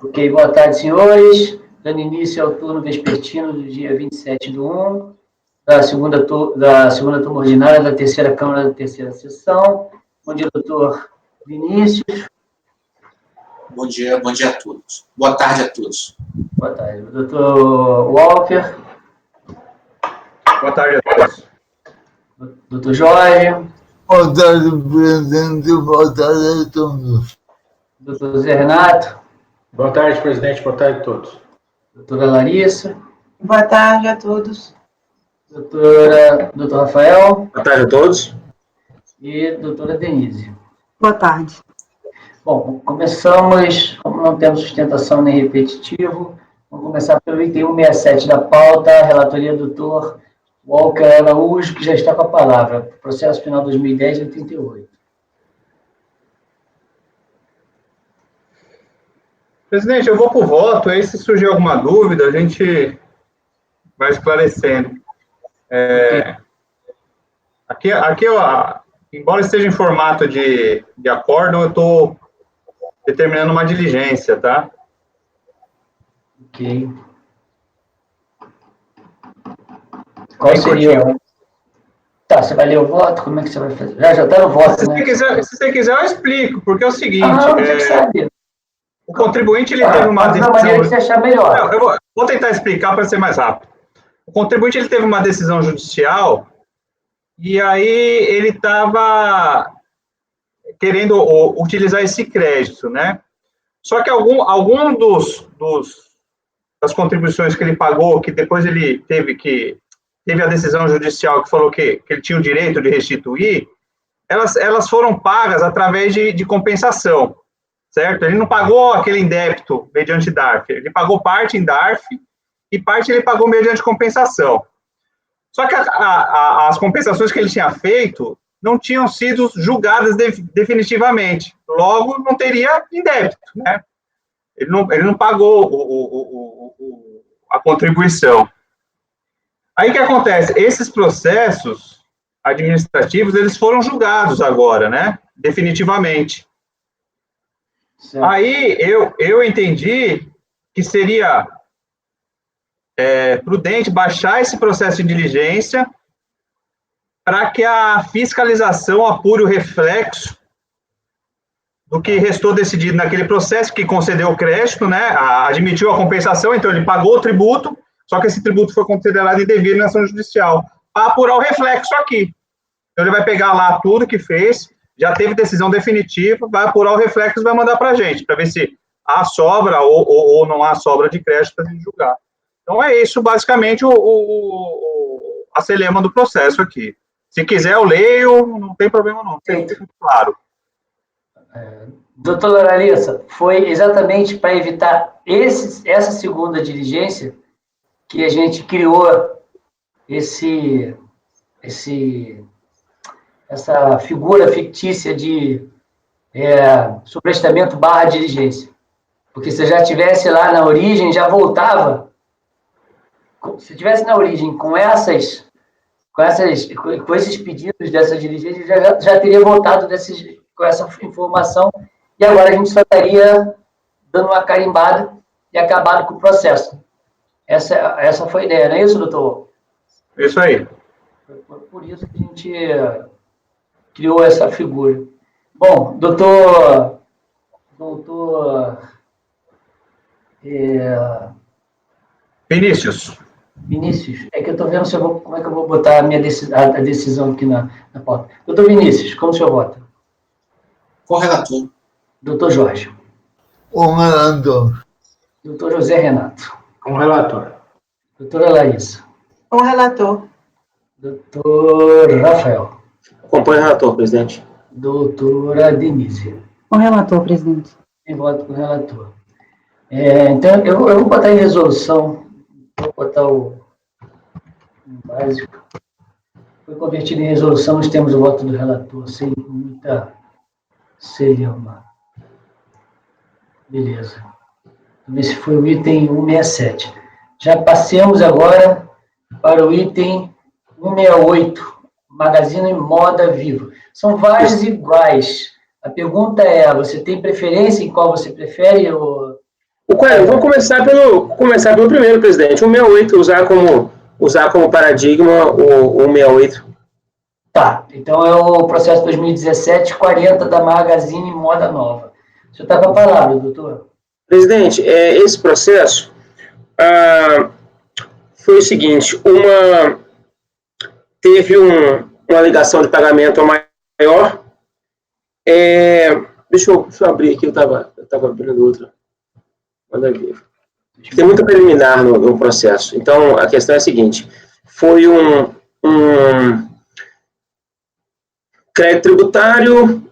Ok, boa tarde, senhores. Dando início ao turno vespertino do dia 27/1, da segunda turma ordinária da terceira Câmara da terceira sessão. Bom dia, doutor Vinícius. Bom dia a todos. Boa tarde a todos. Boa tarde. Doutor Walker. Boa tarde a todos. Doutor Jorge. Boa tarde, presidente. Boa tarde a todos. Doutor Zé Renato. Boa tarde, presidente. Boa tarde a todos. Doutora Larissa. Boa tarde a todos. Doutor Rafael. Boa tarde a todos. E doutora Denise. Boa tarde. Bom, começamos, como não temos sustentação nem repetitivo, vamos começar pelo item 167 da pauta, a relatoria do doutor Walker Araújo, que já está com a palavra, processo penal 2010-88. Presidente, eu vou por voto, aí se surgir alguma dúvida, a gente vai esclarecendo. Aqui embora esteja em formato de acórdão, eu estou determinando uma diligência, tá? Ok. Qual seria? Tá, você vai ler o voto? Como é que você vai fazer? Já está no voto, Se né? você quiser, eu explico, porque é o seguinte... você sabe. O contribuinte, ele teve uma decisão... Da maneira que você achar melhor. Não, eu vou tentar explicar para ser mais rápido. O contribuinte, ele teve uma decisão judicial e aí ele estava querendo utilizar esse crédito, né? Só que algum das contribuições que ele pagou, que depois ele teve a decisão judicial que falou que ele tinha o direito de restituir, elas foram pagas através de compensação, certo? Ele não pagou aquele indébito mediante DARF, ele pagou parte em DARF e parte ele pagou mediante compensação. Só que as compensações que ele tinha feito não tinham sido julgadas definitivamente, logo não teria indébito, né? Ele não pagou a contribuição. Aí o que acontece? Esses processos administrativos, eles foram julgados agora, né? Definitivamente. Certo. Aí eu entendi que seria prudente baixar esse processo de diligência para que a fiscalização apure o reflexo do que restou decidido naquele processo, que concedeu o crédito, né, admitiu a compensação, então ele pagou o tributo, só que esse tributo foi considerado indevido na ação judicial, para apurar o reflexo aqui. Então ele vai pegar lá tudo que fez, já teve decisão definitiva, vai apurar o reflexo e vai mandar para a gente, para ver se há sobra ou não há sobra de crédito para a gente julgar. Então é isso, basicamente, a celema do processo aqui. Se quiser, eu leio, não tem problema não, tem muito claro. Doutora Larissa, foi exatamente para evitar essa segunda diligência que a gente criou essa figura fictícia de sobrestamento / diligência. Porque se já tivesse lá na origem, já voltava. Se tivesse na origem com esses pedidos dessa diligência, já teria voltado com essa informação, e agora a gente só estaria dando uma carimbada e acabado com o processo. Essa foi a ideia, não é isso, doutor? Isso aí. Por isso que a gente criou essa figura. Bom, doutor Vinícius, é que eu estou vendo como é que eu vou botar a decisão aqui na pauta. Doutor Vinícius, como o senhor vota? Com relator. Doutor Jorge. Com relator. Doutor José Renato. Com relator. Doutora Larissa. Com relator. Doutor Rafael. Acompanho o relator, presidente. Doutora Denise. Com relator, presidente. Eu voto com o relator. Então, eu vou botar em resolução, vou botar o básico. Foi convertido em resolução, nós temos o voto do relator, sem muita celeuma. Beleza. Vamos ver se foi o item 167. Já passemos agora para o item 168, Magazine Moda Vivo. São vários iguais. A pergunta é, você tem preferência em qual você prefere? O Vamos começar pelo primeiro, presidente. O 68, usar como paradigma o 68. Tá, então é o processo 2017-40 da Magazine Moda Nova. O senhor está com a palavra, doutor. Presidente, esse processo foi o seguinte, teve uma alegação de pagamento maior. Deixa eu abrir aqui, eu estava abrindo outra. Manda ver. Tem muito preliminar no processo. Então, a questão é a seguinte, foi um crédito tributário,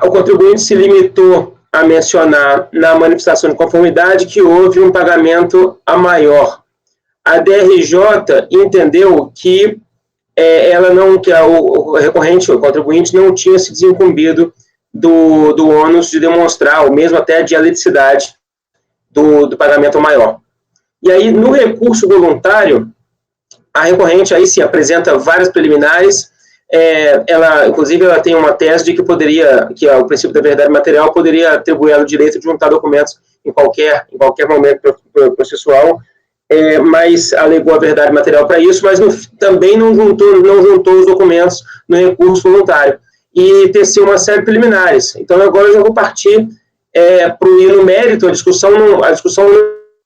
o contribuinte se limitou a mencionar na manifestação de conformidade que houve um pagamento a maior. A DRJ entendeu que o recorrente, o contribuinte, não tinha se desincumbido do ônus de demonstrar, ou mesmo até a dialeticidade do pagamento maior. E aí, no recurso voluntário, a recorrente aí sim apresenta várias preliminares. Inclusive, ela tem uma tese de que o princípio da verdade material poderia atribuir ela o direito de juntar documentos em qualquer momento processual, mas alegou a verdade material para isso, mas também não juntou os documentos no recurso voluntário e teceu uma série de preliminares. Então, agora eu já vou partir para ir no mérito. A discussão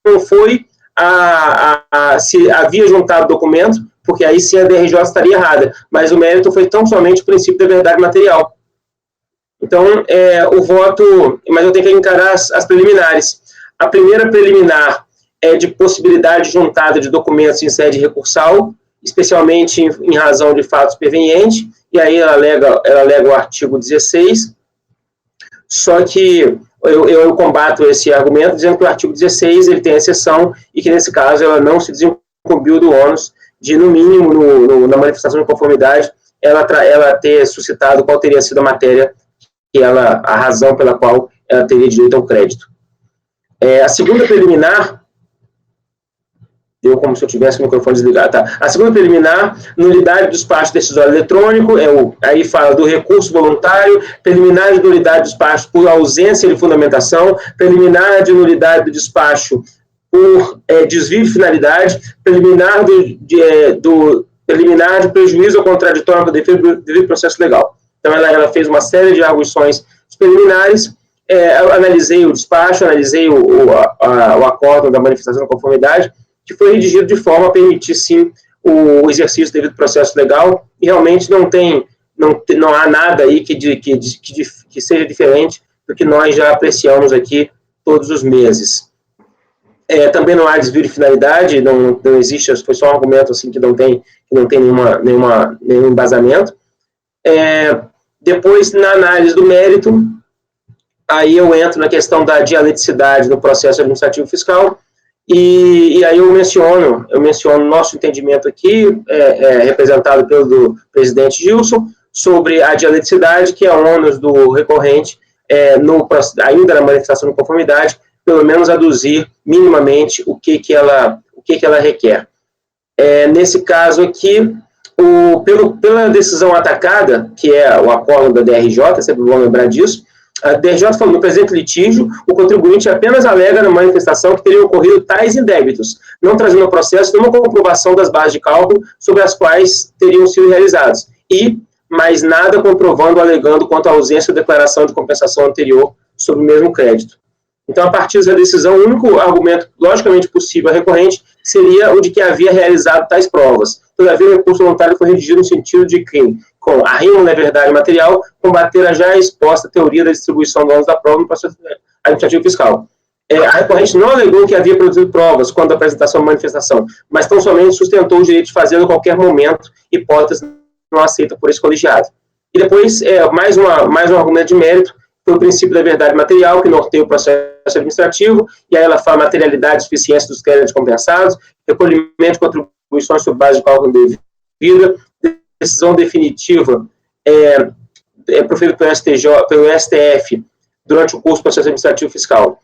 não foi se havia juntado documento, porque aí sim a DRJ estaria errada, mas o mérito foi tão somente o princípio da verdade material. Então, o voto, mas eu tenho que encarar as preliminares. A primeira preliminar é de possibilidade juntada de documentos em sede recursal, especialmente em razão de fatos pervenientes, e aí ela alega o artigo 16, só que eu combato esse argumento dizendo que o artigo 16 ele tem exceção e que, nesse caso, ela não se desincumbiu do ônus de, no mínimo, na manifestação de conformidade, ela ter suscitado qual teria sido a matéria, a razão pela qual ela teria direito ao crédito. A segunda preliminar, deu como se eu tivesse o microfone desligado, tá? A segunda preliminar, nulidade do despacho decisório eletrônico, aí fala do recurso voluntário, preliminar de nulidade do despacho por ausência de fundamentação, preliminar de nulidade do despacho por desvio de finalidade, preliminar de prejuízo ou contraditório do devido processo legal. Então, ela fez uma série de arguições preliminares. Eu analisei o despacho, analisei o acórdão da manifestação de conformidade, que foi redigido de forma a permitir, sim, o exercício devido processo legal, e realmente não há nada aí que seja diferente do que nós já apreciamos aqui todos os meses. Também não há desvio de finalidade, não existe, foi só um argumento assim, que não tem nenhum embasamento. Depois, na análise do mérito, aí eu entro na questão da dialeticidade no processo administrativo fiscal, e aí eu menciono nosso entendimento aqui, representado pelo do presidente Gilson, sobre a dialeticidade, que é o ônus do recorrente, ainda na manifestação de conformidade, pelo menos aduzir minimamente o que ela requer. Nesse caso aqui, pela decisão atacada, que é o acórdão da DRJ, sempre vão lembrar disso, a DRJ falou, no presente litígio, o contribuinte apenas alega na manifestação que teriam ocorrido tais indébitos, não trazendo ao processo nenhuma comprovação das bases de cálculo sobre as quais teriam sido realizados, e mais nada comprovando ou alegando quanto à ausência de declaração de compensação anterior sobre o mesmo crédito. Então, a partir da decisão, o único argumento logicamente possível a recorrente seria o de que havia realizado tais provas. Todavia, o recurso voluntário foi redigido no sentido de que, com a rima na verdade material, combater a já exposta teoria da distribuição do ônus da prova no processo administrativo fiscal. A recorrente não alegou que havia produzido provas quando a apresentação da manifestação, mas tão somente sustentou o direito de fazê-lo a qualquer momento, hipótese não aceita por esse colegiado. E depois, mais um argumento de mérito, foi o princípio da verdade material, que norteia o processo administrativo, e aí ela fala materialidade e suficiência dos créditos compensados, recolhimento de contribuições sobre base de cálculo devida, decisão definitiva proferida pelo STF durante o curso do processo administrativo fiscal.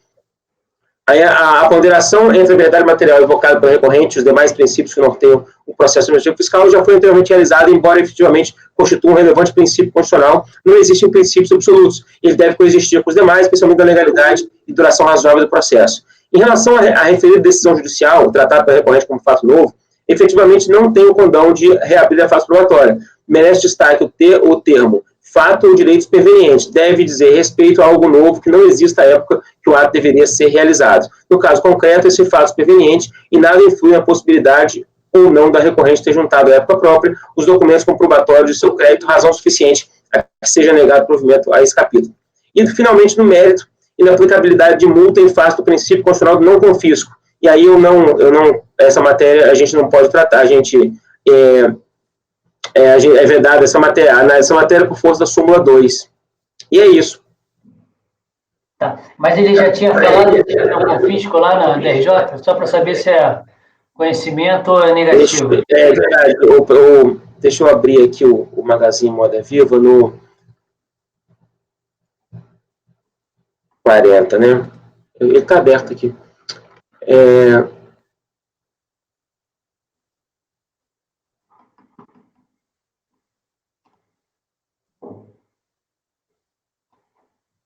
Aí a ponderação entre a verdade material evocada pelo recorrente e os demais princípios que norteiam o processo administrativo fiscal já foi anteriormente realizada, embora efetivamente constitua um relevante princípio constitucional, não existem princípios absolutos. Ele deve coexistir com os demais, especialmente da legalidade e duração razoável do processo. Em relação à referida decisão judicial, tratada pelo recorrente como fato novo, efetivamente não tem o condão de reabrir a fase probatória. Merece destaque o termo fato ou direitos pervenientes, deve dizer respeito a algo novo que não existe à época que o ato deveria ser realizado. No caso concreto, esse fato perveniente e nada influi na possibilidade ou não da recorrente ter juntado à época própria os documentos comprobatórios de seu crédito, razão suficiente a que seja negado provimento a esse capítulo. E, finalmente, no mérito e na aplicabilidade de multa em face do princípio constitucional do não confisco. E aí essa matéria a gente não pode tratar, é vedada essa matéria por força da súmula 2. E é isso. Tá. Mas ele já tinha falado que não confisco lá na DRJ, só para saber se é conhecimento ou é negativo. É verdade. Deixa eu abrir aqui o Magazine Moda Viva no 40, né? Ele está aberto aqui.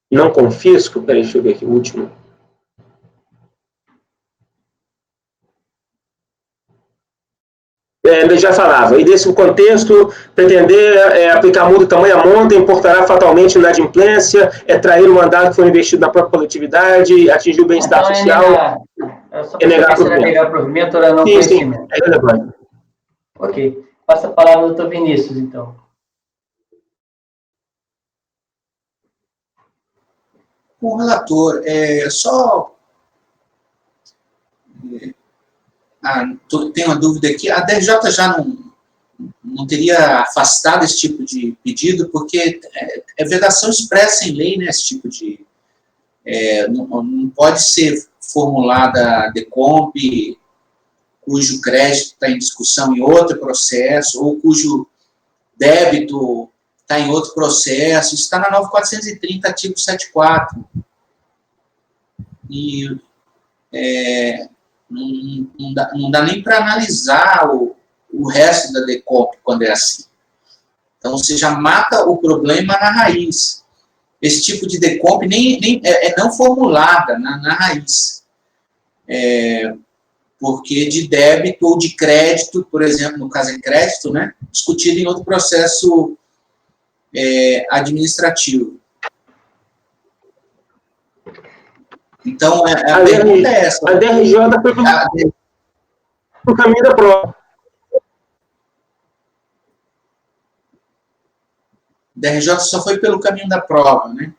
Não confisco? Peraí, deixa eu ver aqui o último. Ele já falava, e desse contexto, pretender aplicar multa de tamanha monta importará fatalmente inadimplência, trair o mandato que foi investido na própria coletividade, atingir o bem-estar social. É negar provimento ou não conhecimento. Sim, é relevante. Ok. Passa a palavra ao doutor Vinícius, então. Com o relator, tenho uma dúvida aqui. A DRJ já não teria afastado esse tipo de pedido, porque é vedação expressa em lei, né, esse tipo de... não pode ser formulada DECOMP cujo crédito está em discussão em outro processo, ou cujo débito está em outro processo. Isso está na 9430, artigo 74. E não dá nem para analisar o resto da DECOMP quando é assim. Então, você já mata o problema na raiz. Esse tipo de DECOMP nem é não formulada na raiz. Porque de débito ou de crédito, por exemplo, no caso é crédito, né, discutido em outro processo administrativo. Então, a pergunta é essa. A DRJ foi pelo caminho da prova. DRJ só foi pelo caminho da prova, né?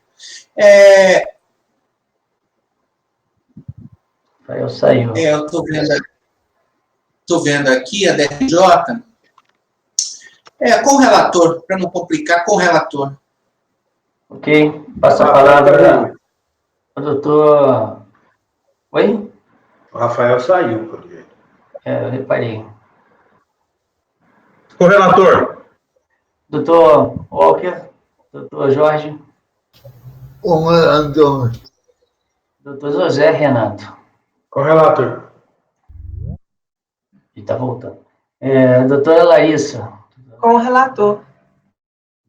Rafael saiu. Eu estou vendo aqui a DRJ. Com o relator, para não complicar, com o relator. Ok. Passa a palavra ao doutor... Oi? O Rafael saiu, por jeito. Eu reparei. O relator. Doutor Walker, doutor Jorge, O relator. doutor José Renato. Com o relator. E está voltando. Doutora Larissa. Com o relator.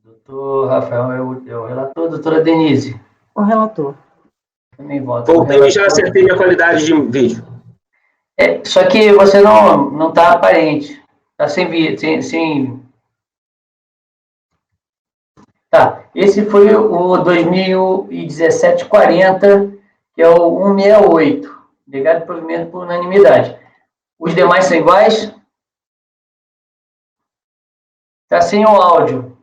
Doutor Rafael é o relator. Doutora Denise. Com o relator. Também vota. Voltei e já acertei minha qualidade de vídeo. Só que você não está aparente. Está sem... Tá. Esse foi o 2017-40, que é o 168. Negado provimento por unanimidade. Os demais são iguais? Está sem o áudio.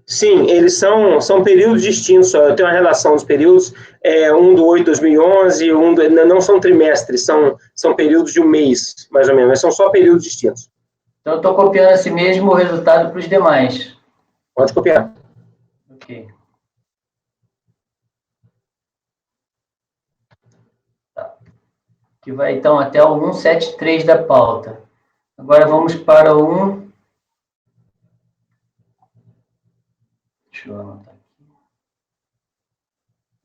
Sim, eles são períodos distintos. Eu tenho uma relação dos períodos, um do 8 de 2011, não são trimestres, são períodos de um mês, mais ou menos, mas são só períodos distintos. Então, eu estou copiando esse mesmo resultado para os demais. Pode copiar. Ok. Tá. Que vai, então, até o 173 da pauta. Agora, vamos para o 1... Deixa eu anotar aqui.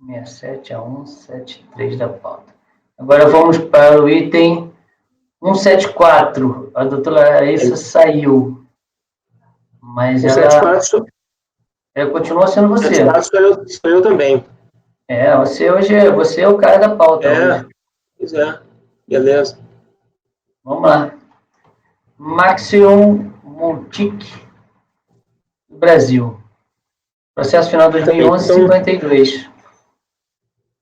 67 a 173 da pauta. Agora vamos para o item 174. A doutora Larissa saiu. Mas ela 174 continua sendo você. 174 sou eu também. Você é o cara da pauta hoje. Pois é. Beleza. Vamos lá. Maxion Montic, Brasil. Processo final 2011-52.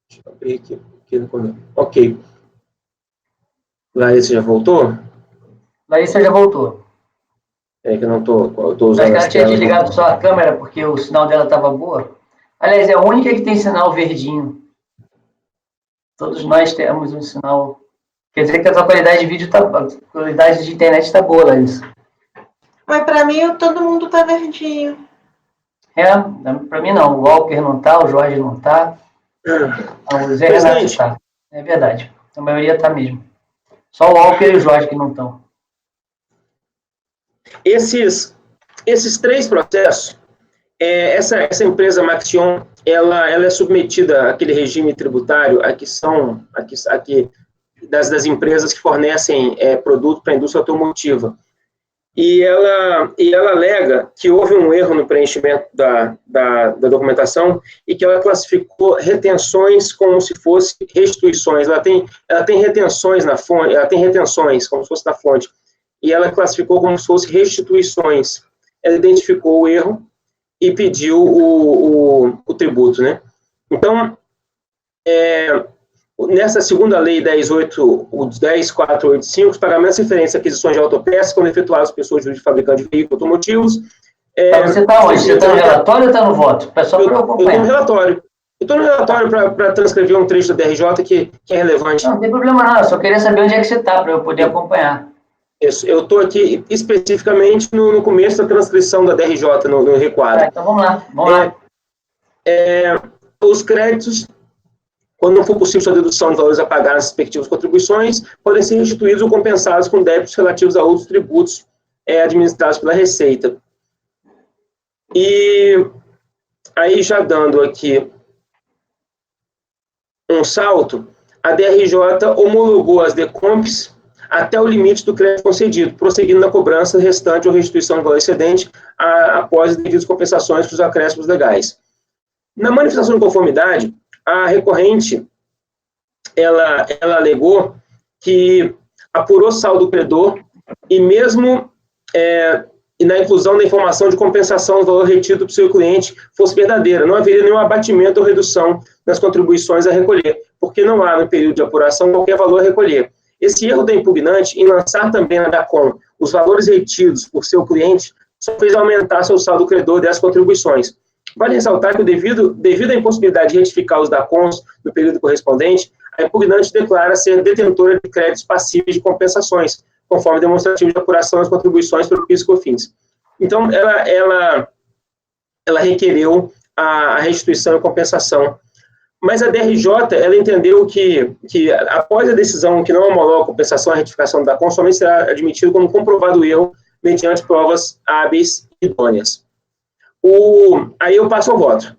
Deixa eu abrir aqui no começo. Ok. Larissa já voltou? Larissa já voltou. É que eu não estou usando. Acho que ela tinha desligado só a câmera, porque o sinal dela estava boa. Aliás, é a única que tem sinal verdinho. Todos nós temos um sinal. Quer dizer que a tua qualidade de vídeo a qualidade de internet está boa, Larissa. Mas para mim, todo mundo tá verdinho. Para mim não. O Walker não tá, o Jorge não tá. O Zé Renato tá. É verdade. A maioria tá mesmo. Só o Walker e o Jorge que não estão. Esses 3 processos, essa empresa Maxion, ela é submetida àquele regime tributário das empresas que fornecem produto para a indústria automotiva. E ela alega que houve um erro no preenchimento da documentação e que ela classificou retenções como se fosse restituições. Ela tem retenções na fonte, ela tem retenções como se fosse na fonte, e ela classificou como se fosse restituições. Ela identificou o erro e pediu o tributo, né? Então, nessa segunda lei 10.485, os pagamentos referentes a aquisições de autopeças, quando efetuados por pessoas jurídicas fabricantes de veículos automotivos. Você está onde? Você está no relatório ou está no voto? Só para eu acompanhar. Eu estou no relatório para transcrever um trecho da DRJ que é relevante. Não tem problema não, eu só queria saber onde é que você está para eu poder acompanhar. Isso, eu estou aqui especificamente no começo da transcrição da DRJ, no requadro. Então vamos lá. Os créditos, quando não for possível sua dedução de valores a pagar nas respectivas contribuições, podem ser restituídos ou compensados com débitos relativos a outros tributos administrados pela Receita. E aí, já dando aqui um salto, a DRJ homologou as DECOMPs até o limite do crédito concedido, prosseguindo na cobrança restante ou restituição de valor excedente após as devidas compensações dos acréscimos legais. Na manifestação de conformidade, a recorrente, ela alegou que apurou saldo do credor e mesmo e na inclusão da informação de compensação do valor retido para o seu cliente fosse verdadeira, não haveria nenhum abatimento ou redução nas contribuições a recolher, porque não há no período de apuração qualquer valor a recolher. Esse erro da impugnante em lançar também na DACOM os valores retidos por seu cliente só fez aumentar seu saldo credor dessas contribuições. Vale ressaltar que, devido à impossibilidade de retificar os DACOMs no período correspondente, a impugnante declara ser detentora de créditos passíveis de compensações, conforme demonstrativo de apuração das contribuições pelo PIS e COFINS. Então, ela requereu a restituição e compensação. Mas a DRJ, ela entendeu que após a decisão que não homologa a compensação e a retificação da DACOM, somente será admitido como comprovado o erro mediante provas hábeis e idôneas. Aí eu passo ao voto.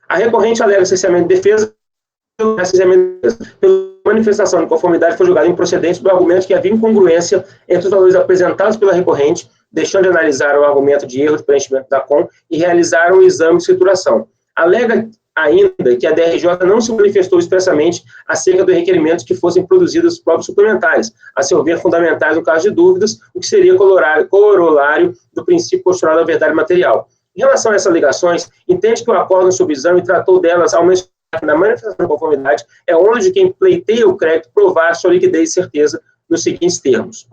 A recorrente alega cerceamento de defesa pela manifestação de conformidade foi julgada improcedente do argumento que havia incongruência entre os valores apresentados pela recorrente, deixando de analisar o argumento de erro de preenchimento da DACOM e realizar um exame de escrituração. Alega ainda que a DRJ não se manifestou expressamente acerca do requerimento que fossem produzidas provas suplementares, a seu ver fundamentais no caso de dúvidas, o que seria corolário do princípio postulado da verdade material. Em relação a essas alegações, entende que o acórdão sob exame tratou delas ao mencionar que na manifestação de conformidade é onde quem pleiteia o crédito provar sua liquidez e certeza nos seguintes termos.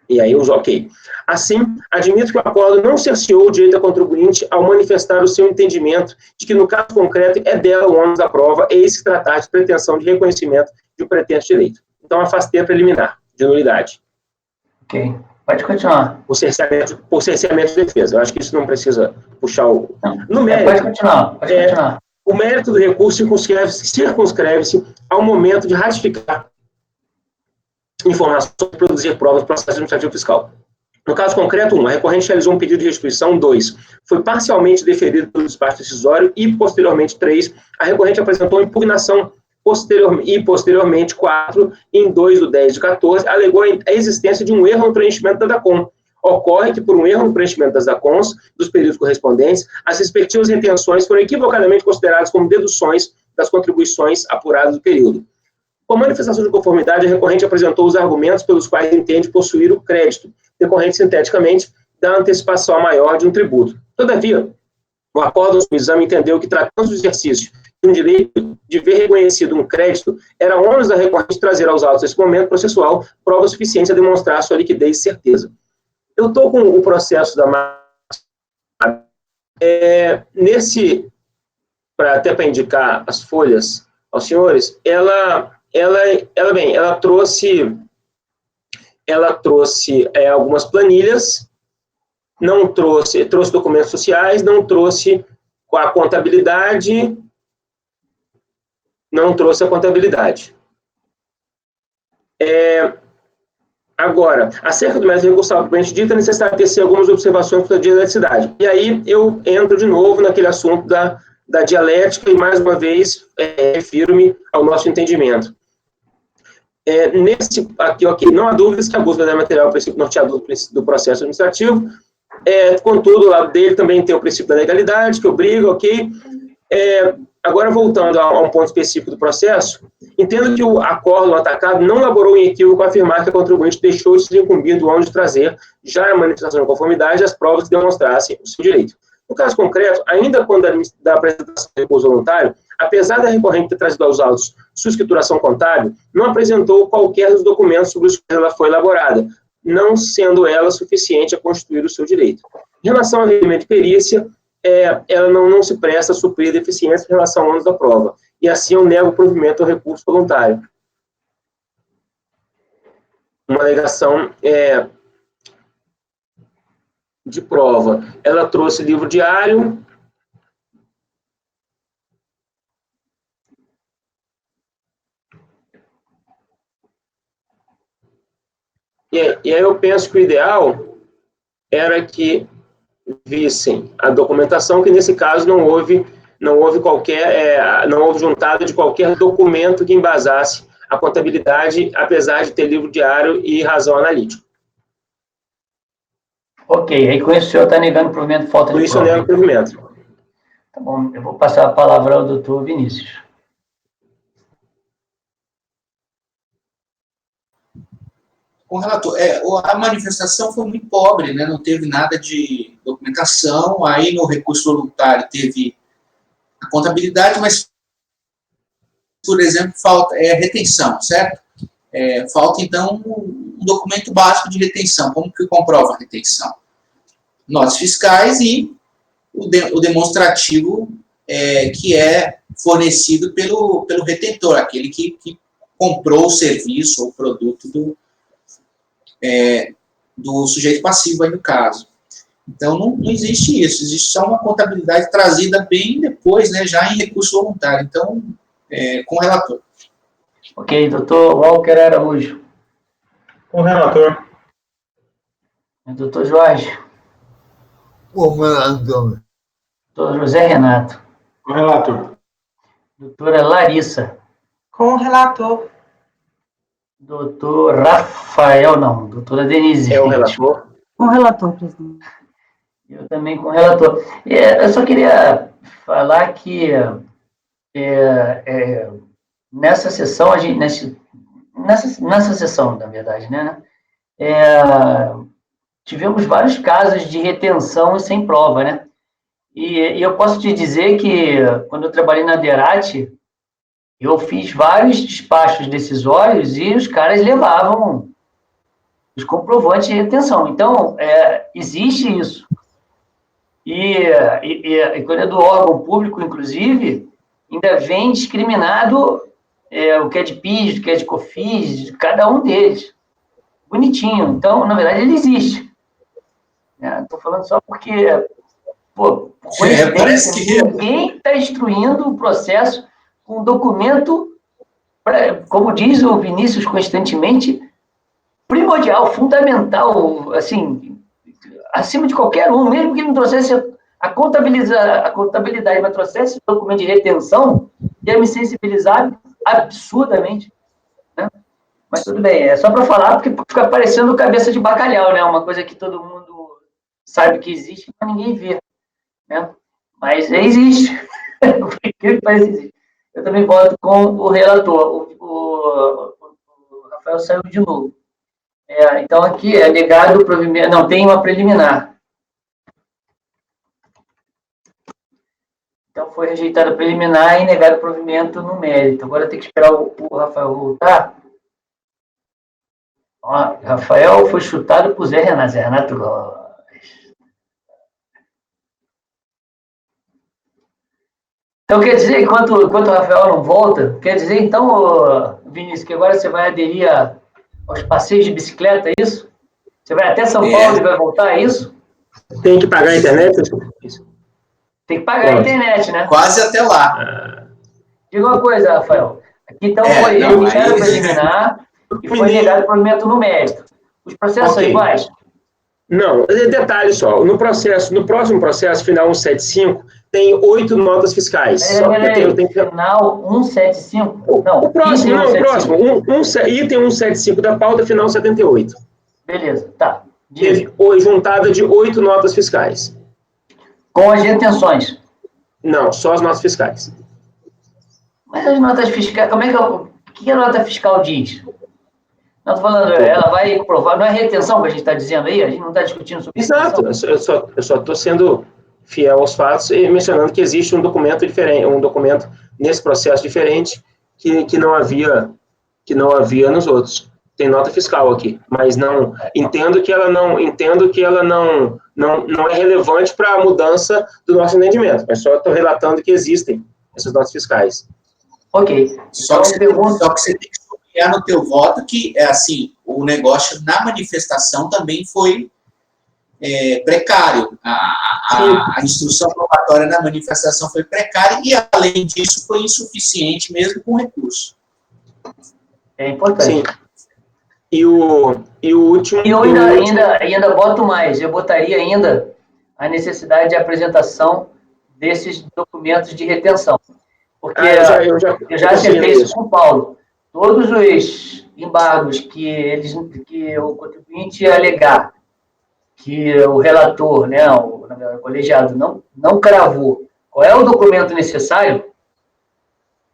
E aí eu ok. Assim, admito que o acórdão não cerceou o direito da contribuinte ao manifestar o seu entendimento de que, no caso concreto, é dela o ônus da prova e se tratar de pretensão de reconhecimento de um pretenso direito. Então, afastei a preliminar de nulidade. Ok. Pode continuar. Por cerceamento de defesa. Eu acho que isso não precisa puxar o... Não. No mérito, pode continuar. O mérito do recurso circunscreve-se ao momento de ratificar informações e produzir provas do processo administrativo fiscal. No caso concreto, 1, a recorrente realizou um pedido de restituição. 2, foi parcialmente deferido pelo despacho decisório. E, posteriormente, 3, a recorrente apresentou impugnação posteriormente, 4, em 2/10/14, alegou a existência de um erro no preenchimento da DACOM. Ocorre que, por um erro no preenchimento das DACOMs, dos períodos correspondentes, as respectivas retenções foram equivocadamente consideradas como deduções das contribuições apuradas do período. Com a manifestação de conformidade, a recorrente apresentou os argumentos pelos quais entende possuir o crédito, decorrente sinteticamente da antecipação maior de um tributo. Todavia, o acórdão do exame entendeu que, tratando do exercício de um direito de ver reconhecido um crédito, era ônus da recorrente trazer aos autos desse momento processual provas suficientes a demonstrar sua liquidez e certeza. Eu estou com o processo da até para indicar as folhas aos senhores, ela trouxe algumas planilhas, não trouxe documentos sociais, não trouxe a contabilidade, Agora, acerca do método recursal propriamente dito, é necessário tecer algumas observações da dialeticidade. E aí eu entro de novo naquele assunto da dialética e, mais uma vez, refiro-me ao nosso entendimento. Não há dúvidas que a busca da material é o princípio norteador do processo administrativo. Contudo, ao lado dele também tem o princípio da legalidade, que obriga, ok? Agora, voltando a um ponto específico do processo, entendo que o acórdão atacado não elaborou em equívoco ao afirmar que a contribuinte deixou de se incumbir do ônus de trazer, já a manifestação de conformidade, as provas que demonstrassem o seu direito. No caso concreto, ainda quando da apresentação do recurso voluntário, apesar da recorrente ter trazido aos autos sua escrituração contábil, não apresentou qualquer dos documentos sobre os quais ela foi elaborada, não sendo ela suficiente a constituir o seu direito. Em relação ao requerimento de perícia, ela não se presta a suprir a deficiência em relação ao ônus da prova, e assim eu nego o provimento ao recurso voluntário. Uma alegação de prova. Ela trouxe livro diário, e aí eu penso que o ideal era que vissem a documentação, que nesse caso não houve juntada de qualquer documento que embasasse a contabilidade, apesar de ter livro diário e razão analítica. Ok, aí com isso o senhor está negando o provimento de falta de prova. Por isso eu nego o provimento. Tá bom, eu vou passar a palavra ao doutor Vinícius. Com o relator, a manifestação foi muito pobre, né? Não teve nada de documentação, aí no recurso voluntário teve a contabilidade, mas, por exemplo, falta retenção, certo? Falta, então, um documento básico de retenção. Como que comprova a retenção? Notas fiscais e o demonstrativo que é fornecido pelo retentor, aquele que comprou o serviço ou produto do sujeito passivo aí no caso. Então, não existe isso, existe só uma contabilidade trazida bem depois, né, já em recurso voluntário. Então, com o relator. Ok, doutor Walker Araújo. Com o relator. Doutor Jorge. Com o relator. Doutor José Renato. Com o relator. Doutora Larissa. Com o relator. Doutor Rafael, não. Doutora Denise. É o relator? Com o relator, presidente. Eu também com o relator. Eu só queria falar que nessa sessão, nessa sessão, na verdade, né? Tivemos vários casos de retenção sem prova, né? E eu posso te dizer que, quando eu trabalhei na DERAT, eu fiz vários despachos decisórios e os caras levavam os comprovantes de retenção. Então, existe isso. E quando é do órgão público, inclusive, ainda vem discriminado o que é de PIS, o que é de COFINS, cada um deles. Bonitinho. Então, na verdade, ele existe. Estou falando só porque, parece que ninguém está instruindo o processo com um documento, como diz o Vinícius constantemente, primordial, fundamental, assim, acima de qualquer um, mesmo que ele não trouxesse a contabilidade, mas trouxesse o documento de retenção, ia me sensibilizar absurdamente, né? Mas tudo bem, é só para falar, porque fica parecendo cabeça de bacalhau, né? Uma coisa que todo mundo sabe que existe, mas ninguém vê, né? Mas existe. Por incrível que pareça, existe. Eu também voto com o relator. O Rafael saiu de novo. Então, aqui é negado o provimento. Não, tem uma preliminar. Então, foi rejeitada a preliminar e negado o provimento no mérito. Agora tem que esperar o Rafael voltar. Ó, Rafael foi chutado por Zé Renato. Zé Renato. Então, quer dizer, enquanto o Rafael não volta, quer dizer, então, Vinícius, que agora você vai aderir aos passeios de bicicleta, é isso? Você vai até São Paulo e vai voltar, é isso? Tem que pagar a internet? Tem que pagar a internet, né? Quase até lá. Diga uma coisa, Rafael. Aqui, então, foi retirado preliminar e foi negado o provimento no mérito. Os processos são iguais? Não, detalhe só. No próximo processo, final 175, tem 8 notas fiscais. Final 175? Não, o próximo, não, o próximo. Item 175 da pauta, final 78. Beleza, tá. Teve juntada de 8 notas fiscais. Com as retenções? Não, só as notas fiscais. Mas as notas fiscais, o que a nota fiscal diz? Não, estou falando, ela vai provar, não é retenção que a gente está dizendo aí? A gente não está discutindo sobre isso. Exato, eu só estou sendo fiel aos fatos e mencionando que existe um documento diferente, um documento nesse processo diferente que não havia nos outros. Tem nota fiscal aqui, mas não entendo que ela não é relevante para a mudança do nosso entendimento, mas só estou relatando que existem essas notas fiscais. Ok. Só que você tem que sublinhar no teu voto que assim, o negócio na manifestação também foi precário. A instrução probatória na manifestação foi precária e, além disso, foi insuficiente mesmo com recurso. É importante. Sim. E o último... E eu ainda boto mais. Eu botaria ainda a necessidade de apresentação desses documentos de retenção. Porque eu já acertei isso com o Paulo. Todos os embargos que o contribuinte ia alegar, que o relator, né, o colegiado, não cravou qual é o documento necessário,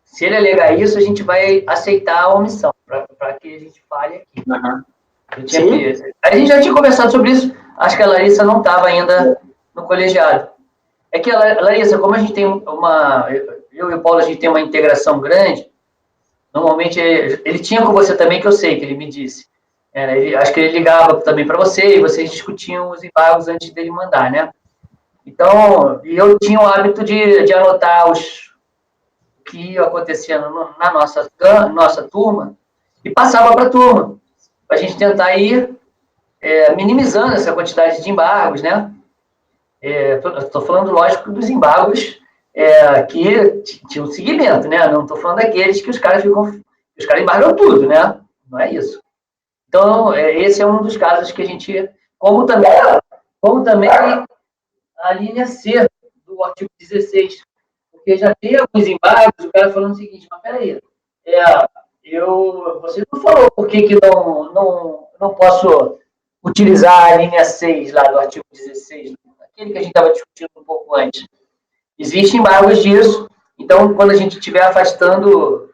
se ele alegar isso, a gente vai aceitar a omissão, para que a gente fale aqui. Uhum. A gente já tinha conversado sobre isso, acho que a Larissa não estava ainda no colegiado. É que, Larissa, como a gente tem eu e o Paulo, a gente tem uma integração grande, normalmente, ele tinha com você também, que eu sei, que ele me disse. Acho que ele ligava também para você, e vocês discutiam os embargos antes dele mandar, né? Então, eu tinha o hábito de anotar o que ia acontecendo na nossa turma, e passava para a turma, para a gente tentar ir minimizando essa quantidade de embargos, né? Estou falando, lógico, dos embargos que tinham seguimento, né? Não estou falando daqueles que os caras embargam tudo, né? Não é isso. Então, esse é um dos casos que a gente... Como também a linha C do artigo 16, porque já tem alguns embargos, o cara falando o seguinte, mas peraí, você não falou por que não posso utilizar a linha 6 lá do artigo 16, aquele que a gente estava discutindo um pouco antes. Existem embargos disso, então, quando a gente estiver afastando,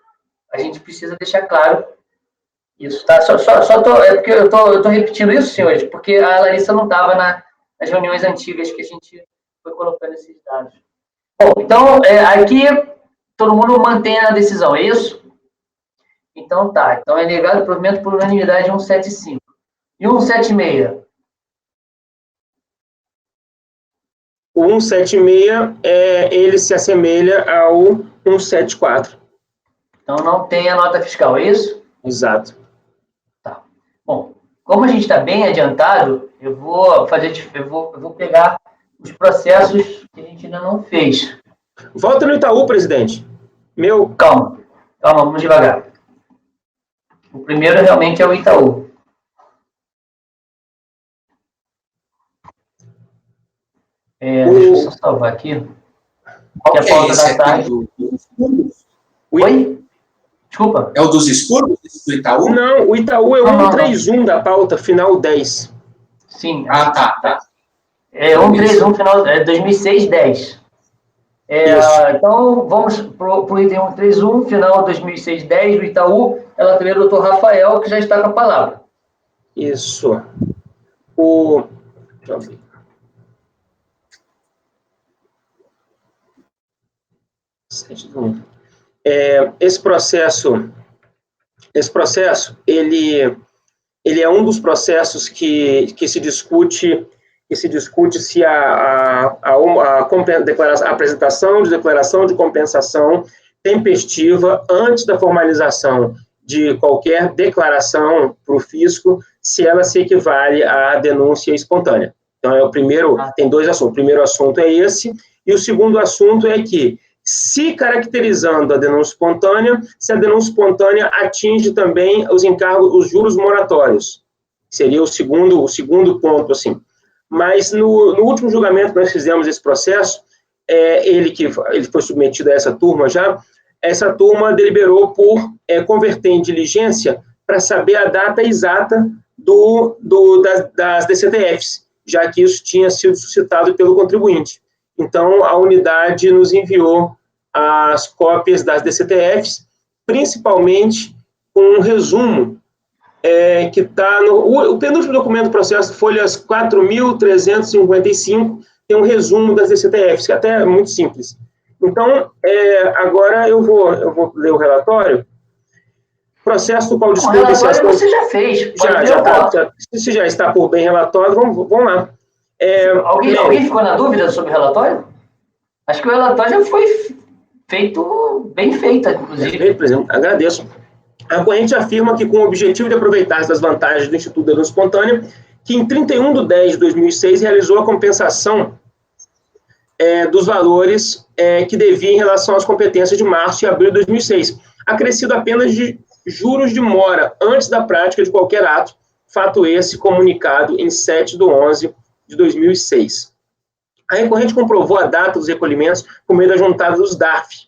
a gente precisa deixar claro isso, tá? Porque eu tô repetindo isso, senhores, porque a Larissa não estava nas reuniões antigas que a gente foi colocando esses dados. Bom, então, aqui todo mundo mantém a decisão, é isso? Então, tá. Então, é negado o provimento por unanimidade 175. E 176? O 176, ele se assemelha ao 174. Então, não tem a nota fiscal, é isso? Exato. Tá. Bom, como a gente está bem adiantado, eu vou pegar os processos que a gente ainda não fez. Volta no Itaú, presidente. Calma, vamos devagar. O primeiro realmente é o Itaú. Deixa eu só salvar aqui. Qual Que é que a é pauta esse? da É tarde. dos expurgos? Oi? Desculpa. É o dos expurgos do Itaú? Não, o Itaú é Não. 131 da pauta, final 10. Sim. Ah, tá. É 131, final 2006-10. Isso. Então, vamos para o item 131, final 2006-10 do Itaú. Ela também é o doutor Rafael, que já está com a palavra. Isso. Deixa eu ver. Esse processo, ele é um dos processos que se discute se a apresentação de declaração de compensação tempestiva antes da formalização de qualquer declaração para o fisco, se ela se equivale à denúncia espontânea. Então, tem dois assuntos. O primeiro assunto é esse, e o segundo assunto é que, se caracterizando a denúncia espontânea, se a denúncia espontânea atinge também os encargos, os juros moratórios. Seria o segundo ponto, assim. Mas no último julgamento que nós fizemos esse processo, ele foi submetido a essa turma já, essa turma deliberou por converter em diligência para saber a data exata das DCTFs, já que isso tinha sido suscitado pelo contribuinte. Então, a unidade nos enviou as cópias das DCTFs, principalmente com um resumo que está o penúltimo documento do processo, folhas 4.355, tem um resumo das DCTFs, que até é muito simples. Então, agora eu vou ler o relatório. Processo do qual discute... O relatório você já fez. Se já está por bem relatório, vamos lá. Alguém ficou na dúvida sobre o relatório? Acho que o relatório já foi bem feito, inclusive. Perfeito, presidente. Agradeço. A corrente afirma que, com o objetivo de aproveitar das vantagens do Instituto da Denúncia Espontânea, que em 31/10/2006 realizou a compensação dos valores que devia em relação às competências de março e abril de 2006, acrescido apenas de juros de mora antes da prática de qualquer ato, fato esse comunicado em 7/11/2006. A recorrente comprovou a data dos recolhimentos por meio da juntada dos DARF,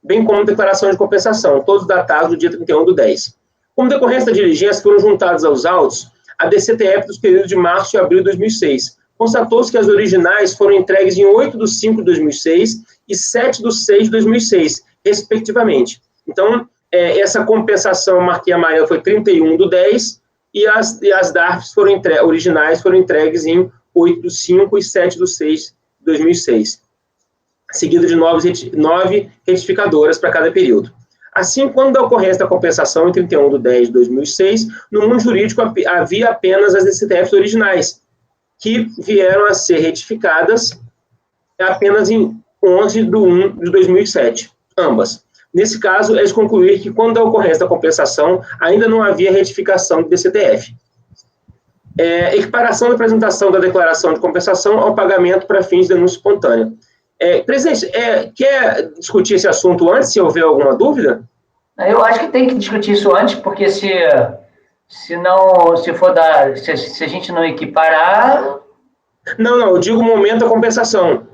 bem como declaração de compensação, todos datados do dia 31/10. Como decorrência da diligência, foram juntados aos autos a DCTF dos períodos de março e abril de 2006. Constatou-se que as originais foram entregues em 8/5/2006 e 7/6/2006, respectivamente. Então, essa compensação, marquei amarelo, foi 31/10, e as DARFs originais foram entregues em 8/5 e 7/6/2006, seguido de 9 retificadoras para cada período. Assim, quando da ocorrência da compensação em 31/10/2006, no mundo jurídico havia apenas as DCTFs originais, que vieram a ser retificadas apenas em 11/1/2007, ambas. Nesse caso, eles concluíram que, quando da ocorrência da compensação, ainda não havia retificação de DCTF. Equiparação da apresentação da declaração de compensação ao pagamento para fins de denúncia espontânea. Presidente, quer discutir esse assunto antes, se houver alguma dúvida? Eu acho que tem que discutir isso antes, porque se a gente não equiparar... Não, eu digo o momento da compensação.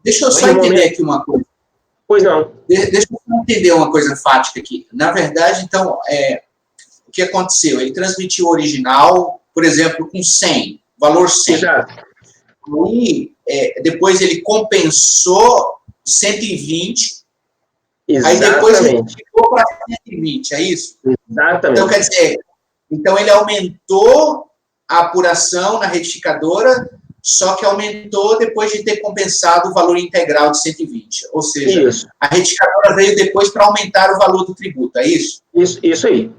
Deixa eu só entender aqui uma coisa. Pois não. Deixa eu entender uma coisa fática aqui. Na verdade, então, o que aconteceu? Ele transmitiu o original, por exemplo, com 100, valor 100. Exato. Aí, depois ele compensou 120, Exatamente. Aí depois ele ficou para 120, é isso? Exatamente. Então, quer dizer, ele aumentou a apuração na retificadora, só que aumentou depois de ter compensado o valor integral de 120. Ou seja, isso. A retificadora veio depois para aumentar o valor do tributo, é isso? Isso aí.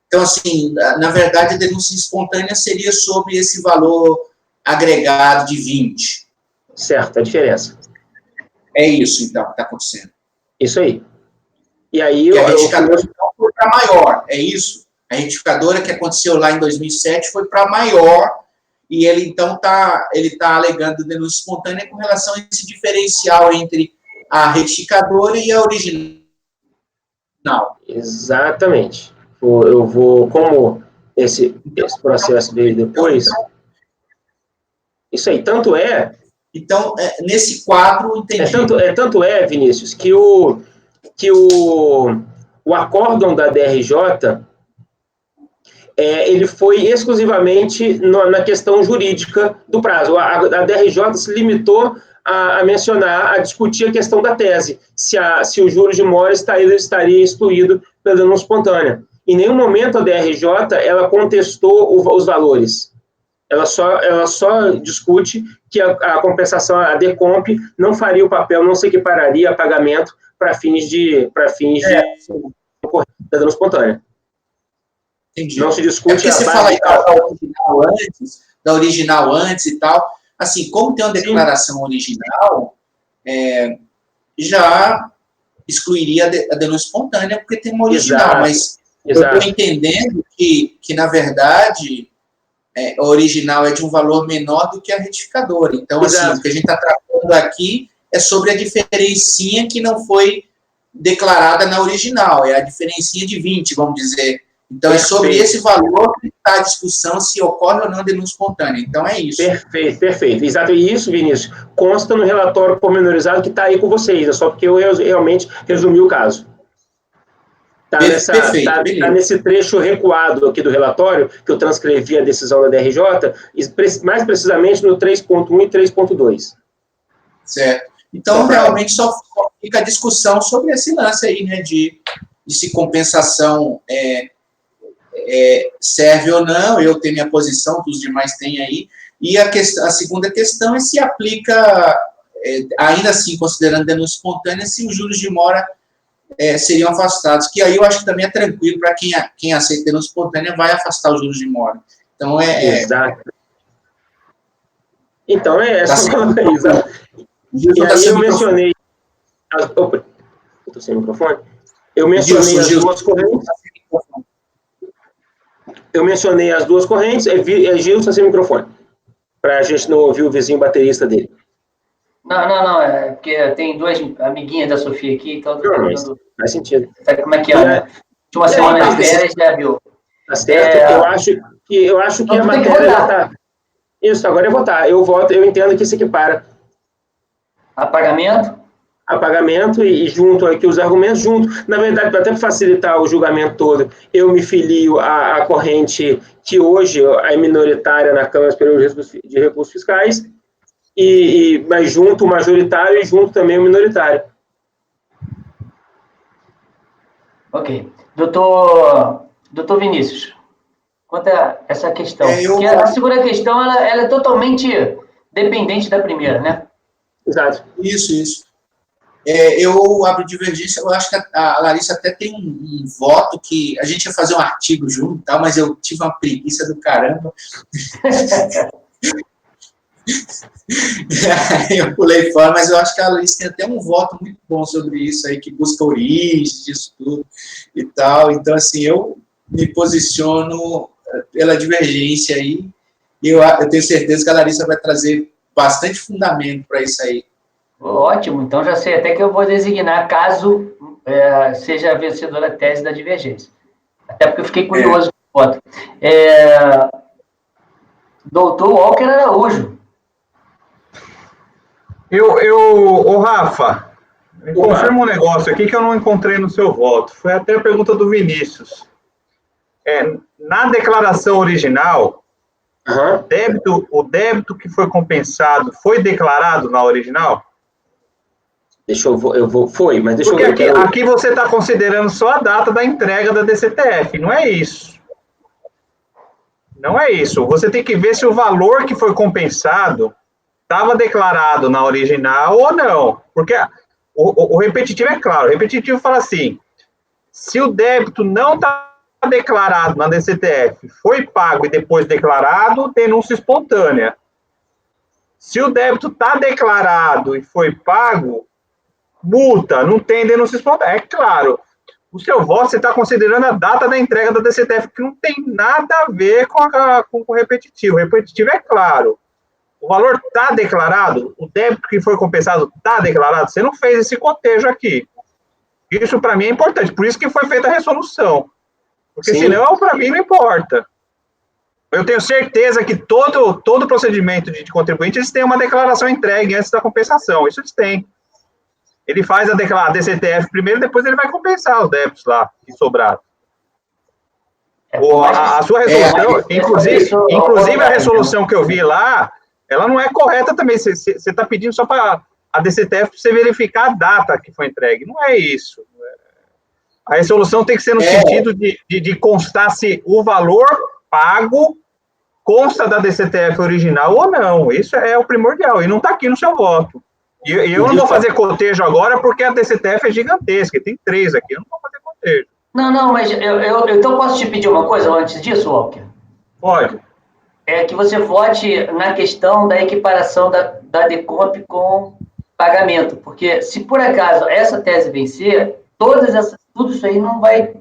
Então, assim, na verdade, a denúncia espontânea seria sobre esse valor agregado de 20. Certo, a diferença. É isso, então, que está acontecendo. Isso aí. E aí... a retificadora foi para maior, é isso? A retificadora que aconteceu lá em 2007 foi para maior, e ele, então, está alegando denúncia espontânea com relação a esse diferencial entre a retificadora e a original. Exatamente. Eu vou, como esse processo veio depois... Isso aí, tanto é Então, nesse quadro, entendi. Tanto é, Vinícius, que o acórdão da DRJ, ele foi exclusivamente na questão jurídica do prazo. A DRJ se limitou a mencionar, a discutir a questão da tese, se o juros de mora estaria excluído pela denúncia espontânea. Em nenhum momento a DRJ ela contestou os valores. Ela só discute que a compensação, a DECOMP, não faria o papel, não se equipararia a pagamento para fins da denúncia espontânea. Entendi. Não se discute porque você fala da original antes e tal. Assim, como tem uma declaração original, já excluiria a denúncia espontânea, porque tem uma original. Exato. Mas eu estou entendendo que, na verdade, a original é de um valor menor do que a retificadora. Então, assim, o que a gente está tratando aqui é sobre a diferencinha que não foi declarada na original. É a diferencinha de 20, vamos dizer. Então, é sobre esse valor que está a discussão se ocorre ou não a denúncia espontânea. Então, é isso. Perfeito. Exato. E isso, Vinícius, consta no relatório pormenorizado que está aí com vocês. É só porque eu realmente resumi o caso. Está nesse trecho recuado aqui do relatório, que eu transcrevi a decisão da DRJ, mais precisamente no 3.1 e 3.2. Certo. Então, realmente, só fica a discussão sobre esse lance aí, né, de se compensação serve ou não, eu tenho minha posição, que os demais têm aí, e a segunda questão é se aplica, ainda assim, considerando denúncia espontânea, se os juros de mora seriam afastados, que aí eu acho que também é tranquilo para quem aceita denúncia espontânea vai afastar os juros de mora. Então, Exato. Então, exato. E aí eu mencionei... Opa, estou sem microfone? Eu mencionei as duas correntes. Gil, está sem microfone, para a gente não ouvir o vizinho baterista dele. Não, é porque tem duas amiguinhas da Sofia aqui, então... Faz sentido. Sabe como é que é, né? De uma semana de férias, já viu? Tá certo, eu acho que a matéria já está... Isso, agora eu vou votar. Eu entendo que se equipara. Apagamento? Apagamento e junto aqui os argumentos, junto. Na verdade, até para facilitar o julgamento todo, eu me filio à corrente que hoje é minoritária na Câmara Superior de Recursos Fiscais, mas junto o majoritário e junto também o minoritário. Ok. Doutor Vinícius, quanto a essa questão? Porque a segunda questão ela é totalmente dependente da primeira, né? Exato. Isso. Eu abro divergência, eu acho que a Larissa até tem um voto que a gente ia fazer um artigo junto e tal, mas eu tive uma preguiça do caramba. Eu pulei fora, mas eu acho que a Larissa tem até um voto muito bom sobre isso aí, que busca origem disso tudo e tal. Então, assim, eu me posiciono pela divergência aí e eu tenho certeza que a Larissa vai trazer bastante fundamento para isso aí. Ótimo, então já sei até que eu vou designar caso seja a vencedora a tese da divergência. Até porque eu fiquei curioso com o voto. Doutor Walker Araújo. Ô Rafa, confirma um negócio aqui que eu não encontrei no seu voto. Foi até a pergunta do Vinícius. Na declaração original, o débito que foi compensado foi declarado na original? Mas deixa Porque eu ver. aqui você está considerando só a data da entrega da DCTF, não é isso. Não é isso. Você tem que ver se o valor que foi compensado estava declarado na original ou não. Porque o repetitivo é claro. O repetitivo fala assim, se o débito não está declarado na DCTF, foi pago e depois declarado, denúncia espontânea. Se o débito está declarado e foi pago, multa, não tem denúncia espontânea. É claro, o seu voto, você está considerando a data da entrega da DCTF, que não tem nada a ver com o repetitivo. O repetitivo é claro. O valor está declarado, o débito que foi compensado está declarado, você não fez esse cotejo aqui. Isso, para mim, é importante. Por isso que foi feita a resolução. Porque, senão, para mim, não importa. Eu tenho certeza que todo procedimento de contribuinte, eles têm uma declaração entregue antes da compensação. Isso eles têm. Ele faz a DCTF primeiro, depois ele vai compensar os débitos lá que sobraram. A sua resolução, inclusive a resolução que eu vi lá, ela não é correta também. Você está pedindo só para a DCTF para você verificar a data que foi entregue. Não é isso. A resolução tem que ser no sentido de constar se o valor pago consta da DCTF original ou não. Isso é o primordial. E não está aqui no seu voto. E eu não vou fazer cotejo agora porque a DCTF é gigantesca. Tem 3 aqui. Eu não vou fazer cotejo. Não, mas eu então posso te pedir uma coisa antes disso, Walker? Pode. É que você vote na questão da equiparação da DECOMP com pagamento. Porque se por acaso essa tese vencer, tudo isso aí não vai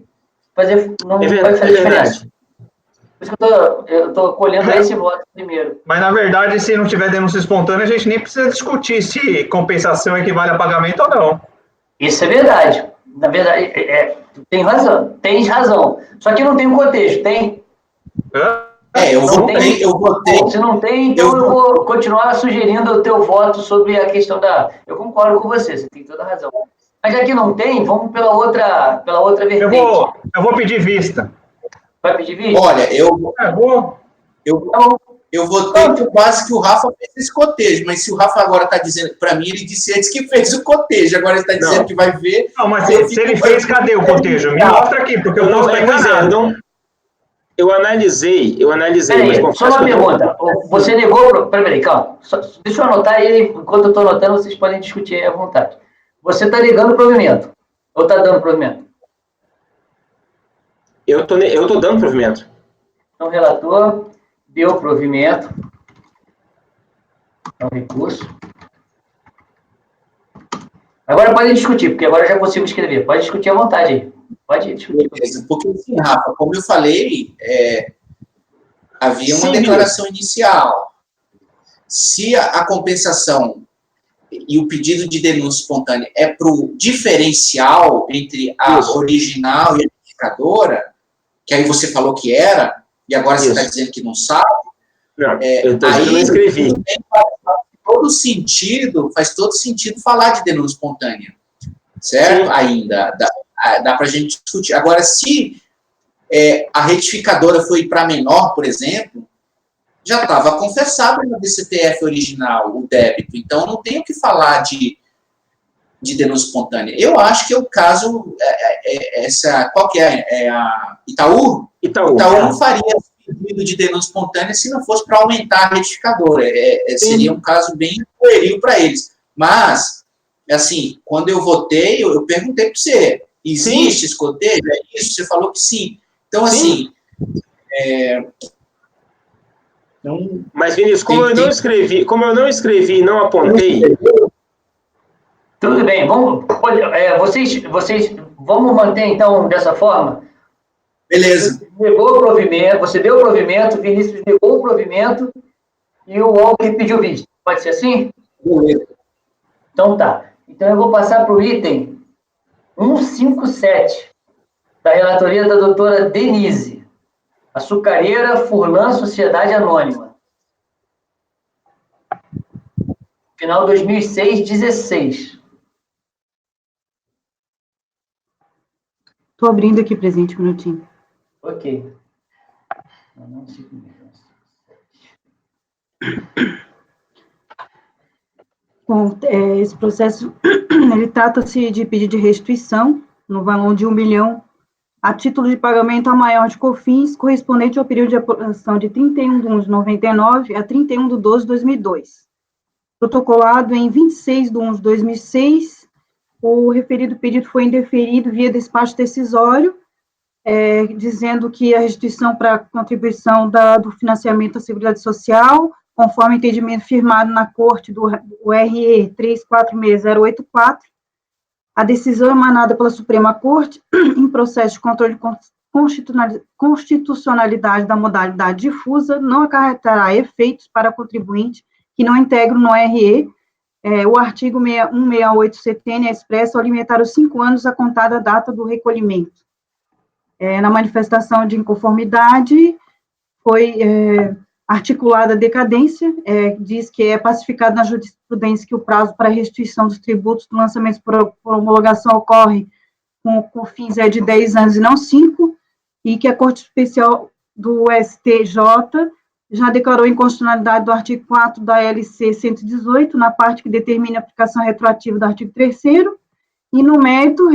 fazer diferença. Por isso que eu estou colhendo esse voto primeiro. Mas, na verdade, se não tiver denúncia espontânea, a gente nem precisa discutir se compensação equivale a pagamento ou não. Isso é verdade. Na verdade, tens razão. Só que não tem um cotejo, tem? Eu votei. Se não tem, então eu vou continuar sugerindo o teu voto sobre a questão da... Eu concordo com você tem toda a razão. Mas já que não tem, vamos pela outra vertente. Eu vou pedir vista. Vai pedir vista? Olha, eu votei por base que o Rafa fez esse cotejo, mas se o Rafa agora está dizendo, para mim, ele disse antes que fez o cotejo, agora ele está dizendo que vai ver. Não, mas se ele fez, cadê o cotejo? Me mostra aqui, porque eu não estou enganado. Eu analisei. Mas só uma pergunta. Você negou... Peraí, calma. Deixa eu anotar aí, enquanto eu estou anotando, vocês podem discutir aí à vontade. Você está negando o provimento? Ou está dando provimento? Eu tô dando provimento. Então, o relator deu provimento ao recurso. Agora pode discutir, porque agora eu já consigo escrever. Pode discutir à vontade aí. Pode discutir. Beleza, porque assim, Rafa, como eu falei, havia uma declaração inicial. Se a compensação e o pedido de denúncia espontânea é para o diferencial entre a original e a verificadora, que aí você falou que era, e agora você está dizendo que não sabe, eu não escrevi. Faz todo sentido falar de denúncia espontânea, certo? Sim. Ainda, dá para a gente discutir. Agora, se a retificadora foi para menor, por exemplo, já estava confessado na DCTF original, o débito, então não tem o que falar de denúncia espontânea. Eu acho que é o caso, qual que é? A Itaú? Itaú não faria pedido de denúncia espontânea se não fosse para aumentar a retificadora. Seria um caso bem pueril para eles. Mas, assim, quando eu votei, eu perguntei para você, existe esse cotejo? É isso? Você falou que sim. Então, assim... Mas, Vinícius, como eu não escrevi e não apontei... Tudo bem, vocês vamos manter, então, dessa forma? Beleza. Você deu o provimento, Vinícius negou o provimento e o Walker pediu vista. Pode ser assim? Beleza. Então tá. Então eu vou passar para o item 157, da relatoria da doutora Denise, Açucareira Furlan Sociedade Anônima. Final 2006-16. Estou abrindo aqui, presidente, um minutinho. Ok. Bom, esse processo, ele trata-se de pedido de restituição no valor de 1 milhão a título de pagamento a maior de COFINS, correspondente ao período de apuração de 31/1/99 a 31/12/2002. Protocolado em 26/1/2006, o referido pedido foi indeferido via despacho decisório, dizendo que a restituição para contribuição do financiamento à Seguridade Social, conforme entendimento firmado na Corte do RE 346084, a decisão emanada pela Suprema Corte, em processo de controle de constitucionalidade da modalidade difusa, não acarretará efeitos para contribuinte que não integram no RE, o artigo 168 CTN expressa ao limitar os 5 anos a contar da data do recolhimento. Na manifestação de inconformidade, foi articulada a decadência, diz que é pacificado na jurisprudência que o prazo para restituição dos tributos do lançamento por homologação ocorre com fins de 10 anos e não 5, e que a Corte Especial do STJ já declarou inconstitucionalidade do artigo 4 da LC 118, na parte que determina a aplicação retroativa do artigo 3º, e no mérito,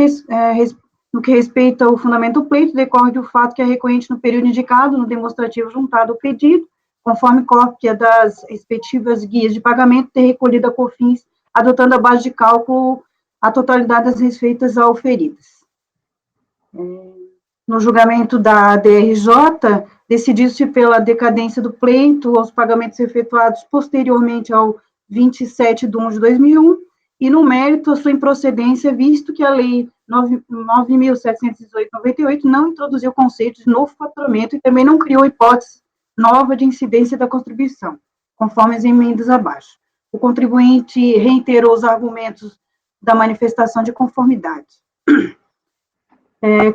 no que respeita ao fundamento do pleito, decorre do fato que a recorrente, no período indicado no demonstrativo juntado ao pedido, conforme cópia das respectivas guias de pagamento, ter recolhido a COFINS, adotando a base de cálculo a totalidade das receitas auferidas. No julgamento da DRJ, decidiu-se pela decadência do pleito aos pagamentos efetuados posteriormente ao 27 de 1 de 2001, e no mérito a sua improcedência, visto que a Lei 9.718/98 não introduziu o conceito de novo faturamento e também não criou hipótese nova de incidência da contribuição, conforme as emendas abaixo. O contribuinte reiterou os argumentos da manifestação de conformidade.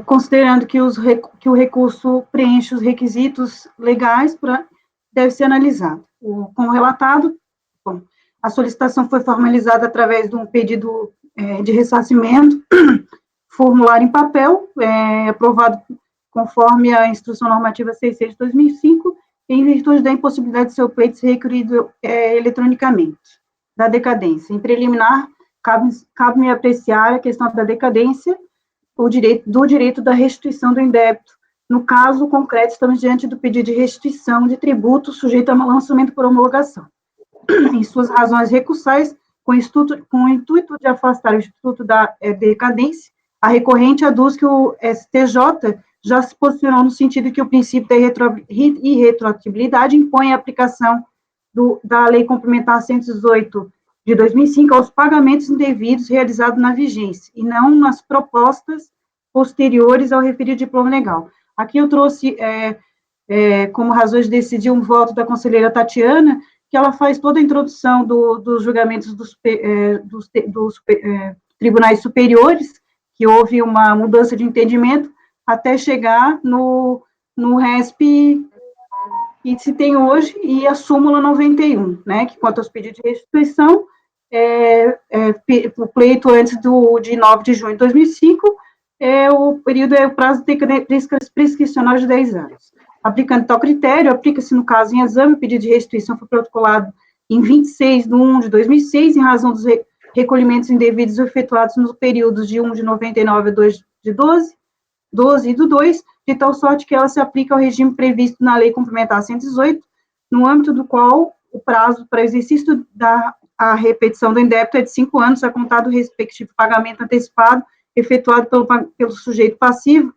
Considerando que o recurso preenche os requisitos legais, deve ser analisado. Como relatado, a solicitação foi formalizada através de um pedido de ressarcimento, formulário em papel, aprovado conforme a Instrução Normativa 66 de 2005, em virtude da impossibilidade de seu pleito ser requerido eletronicamente, da decadência. Em preliminar, cabe-me apreciar a questão da decadência, do direito da restituição do indébito. No caso concreto, estamos diante do pedido de restituição de tributo sujeito a lançamento por homologação. Em suas razões recursais, com o intuito de afastar o instituto da decadência, a recorrente aduz que o STJ já se posicionou no sentido que o princípio da irretroatibilidade impõe a aplicação da Lei Complementar 118 de 2005 aos pagamentos indevidos realizados na vigência, e não nas propostas posteriores ao referido diploma legal. Aqui eu trouxe, como razões de decidir, um voto da conselheira Tatiana, que ela faz toda a introdução dos julgamentos dos tribunais superiores, que houve uma mudança de entendimento, até chegar no RESP que se tem hoje, e a súmula 91, né, que quanto aos pedidos de restituição, o pleito antes de 9 de junho de 2005, o período o prazo prescricional de 10 anos. Aplicando tal critério, aplica-se, no caso em exame, o pedido de restituição foi protocolado em 26 de 1 de 2006, em razão dos recolhimentos indevidos efetuados nos períodos de 1 de 99 a 2 de 12 e do 2, de tal sorte que ela se aplica ao regime previsto na Lei Complementar 118, no âmbito do qual o prazo para exercício a repetição do indébito é de 5 anos, a contar do respectivo pagamento antecipado efetuado pelo sujeito passivo,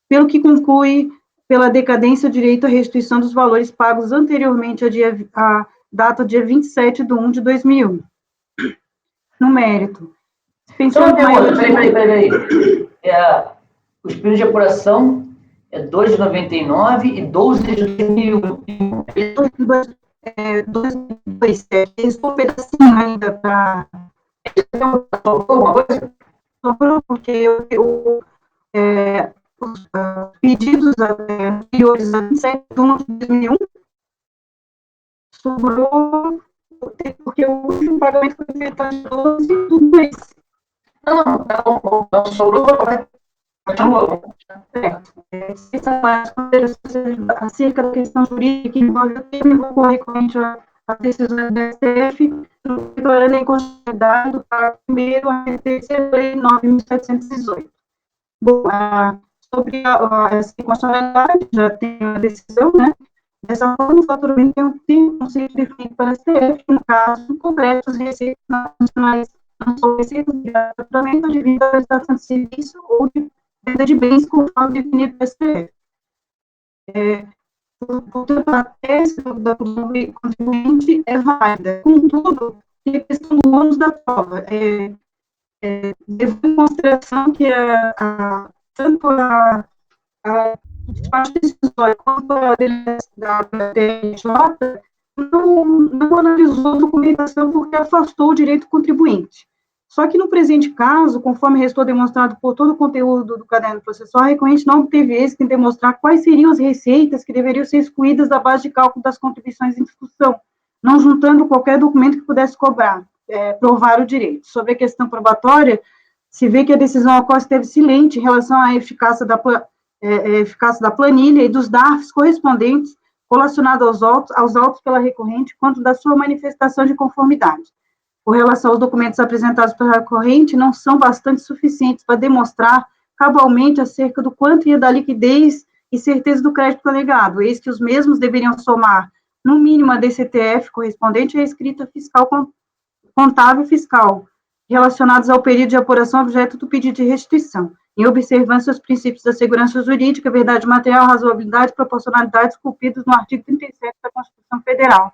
pelo que conclui pela decadência o direito à restituição dos valores pagos anteriormente à data dia 27 de 1 de 2001. No mérito. Então, peraí. Os períodos de apuração é 2 de 99 e 12 de 2001. 2007. Eles estão um pedacinho ainda para... Alguma coisa? Sobrou, porque os pedidos anteriores a 27 de 1 de 2001 sobrou, porque o último pagamento foi feito a 12 do mês. Não, sobrou, continua. Acerca da questão jurídica que envolve o tema, eu vou correr a decisão do STF, declarando a inconstitucionalidade do parágrafo 1º a terceira lei 9.718. Bom, sobre essa inconstitucionalidade, já tem a decisão, né? Dessa forma, o faturamento tem um conceito definido para a STF, no caso concreto, as receitas nacionais não são receitas de faturamento devido à prestação de serviço ou de venda de bens conforme definido pelo STF. Portanto, a tese do contribuinte é válida. Contudo, tem a questão do ônus da prova. Devo em consideração que tanto a parte decisória quanto a da TJ não analisou a documentação porque afastou o direito do contribuinte. Só que no presente caso, conforme restou demonstrado por todo o conteúdo do caderno processual, a recorrente não obteve êxito em demonstrar quais seriam as receitas que deveriam ser excluídas da base de cálculo das contribuições em discussão, não juntando qualquer documento que pudesse provar o direito. Sobre a questão probatória, se vê que a decisão a qual esteve silente em relação à eficácia da planilha e dos DARFs correspondentes relacionados aos autos pela recorrente, quanto da sua manifestação de conformidade. Com relação aos documentos apresentados pela recorrente, não são bastante suficientes para demonstrar cabalmente acerca do quanto ia da liquidez e certeza do crédito alegado, eis que os mesmos deveriam somar, no mínimo, a DCTF correspondente à escrita fiscal contábil fiscal, relacionados ao período de apuração objeto do pedido de restituição, em observância aos princípios da segurança jurídica, verdade material, razoabilidade e proporcionalidade esculpidos no artigo 37 da Constituição Federal.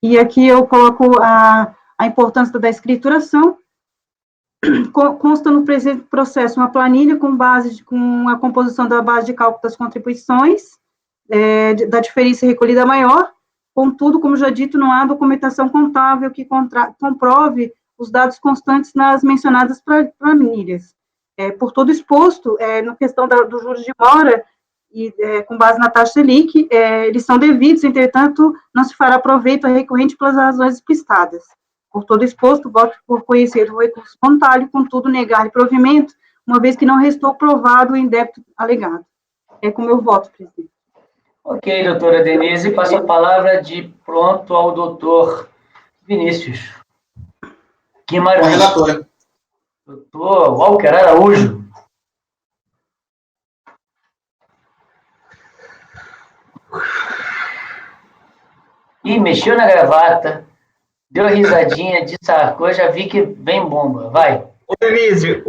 E aqui eu coloco a importância da escrituração. Consta no presente processo uma planilha com a composição da base de cálculo das contribuições, da diferença recolhida maior. Contudo, como já dito, não há documentação contábil que comprove os dados constantes nas mencionadas planilhas. Por todo exposto, na questão dos juros de mora, e com base na taxa Selic, eles são devidos, entretanto, não se fará proveito a recorrente pelas razões explicitadas. Por todo exposto, voto por conhecer o recurso contábil, contudo, negar-lhe provimento, uma vez que não restou provado o indébito alegado. É como eu voto, presidente. Ok, doutora Denise, passo a palavra de pronto ao doutor Vinícius Guimarães. Relatora. Doutor Walker Araújo. Ih, mexeu na gravata, deu a risadinha, dissarcou, já vi que vem bomba. Vai. Ô, Denise,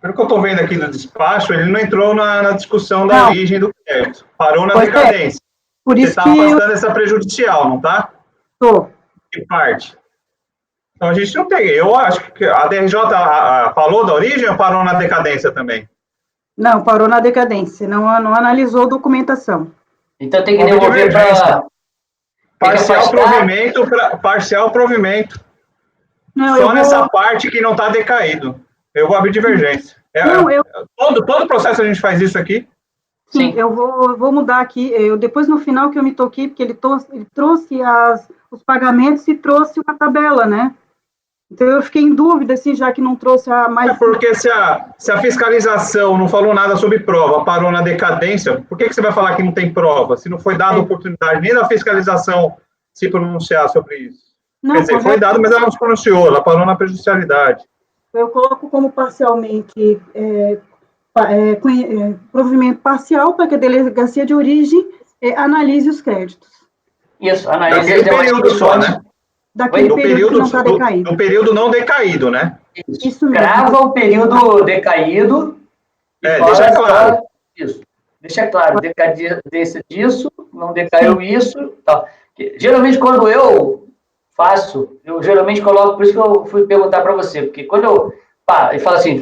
pelo que eu estou vendo aqui no despacho, ele não entrou na discussão da origem do crédito. Parou na decadência. Por isso Você está afastando essa prejudicial, não está? Estou. Que parte? Então a gente não tem. Eu acho que a DRJ falou da origem ou parou na decadência também? Não, parou na decadência. Não analisou a documentação. Então tem que devolver para... Parcial provimento. Não, Só nessa parte que não está decaído. Eu vou abrir divergência. Todo processo a gente faz isso aqui. Sim, eu vou mudar aqui. Depois, no final, que eu me toquei, porque ele trouxe os pagamentos e trouxe uma tabela, né? Então, eu fiquei em dúvida, assim, já que não trouxe a mais... Porque se a fiscalização não falou nada sobre prova, parou na decadência, por que você vai falar que não tem prova? Se não foi dada oportunidade nem da fiscalização se pronunciar sobre isso. Não, quer dizer, foi dado, mas ela não se pronunciou, ela parou na prejudicialidade. Eu coloco como parcialmente provimento parcial para que a delegacia de origem analise os créditos. Isso, analise daquele período só, né? Daquele período que não está decaído. Do período não decaído, né? Isso mesmo. Grava o período decaído. Deixa claro. Isso. Deixa claro, decadência disso, não decaiu isso. Tal. Geralmente, quando eu faço, eu geralmente coloco, por isso que eu fui perguntar para você, porque quando eu falo assim,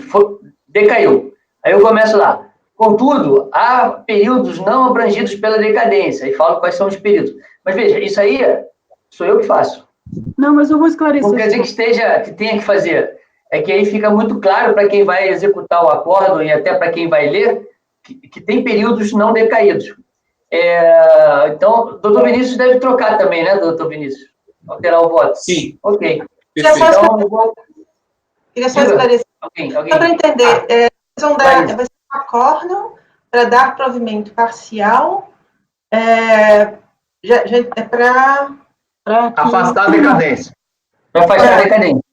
decaiu, aí eu começo lá. Contudo, há períodos não abrangidos pela decadência, e falo quais são os períodos. Mas veja, isso aí sou eu que faço. Não, mas eu vou esclarecer. Não quer dizer que tenha que fazer. É que aí fica muito claro para quem vai executar o acordo e até para quem vai ler, que tem períodos não decaídos. Então, doutor Vinícius deve trocar também, né, doutor Vinícius? Alterar o voto. Sim. Ok. Perfeito. Queria só esclarecer. Só para entender, vai ser um acórdão para dar provimento parcial, para afastar a decadência. Para afastar a decadência.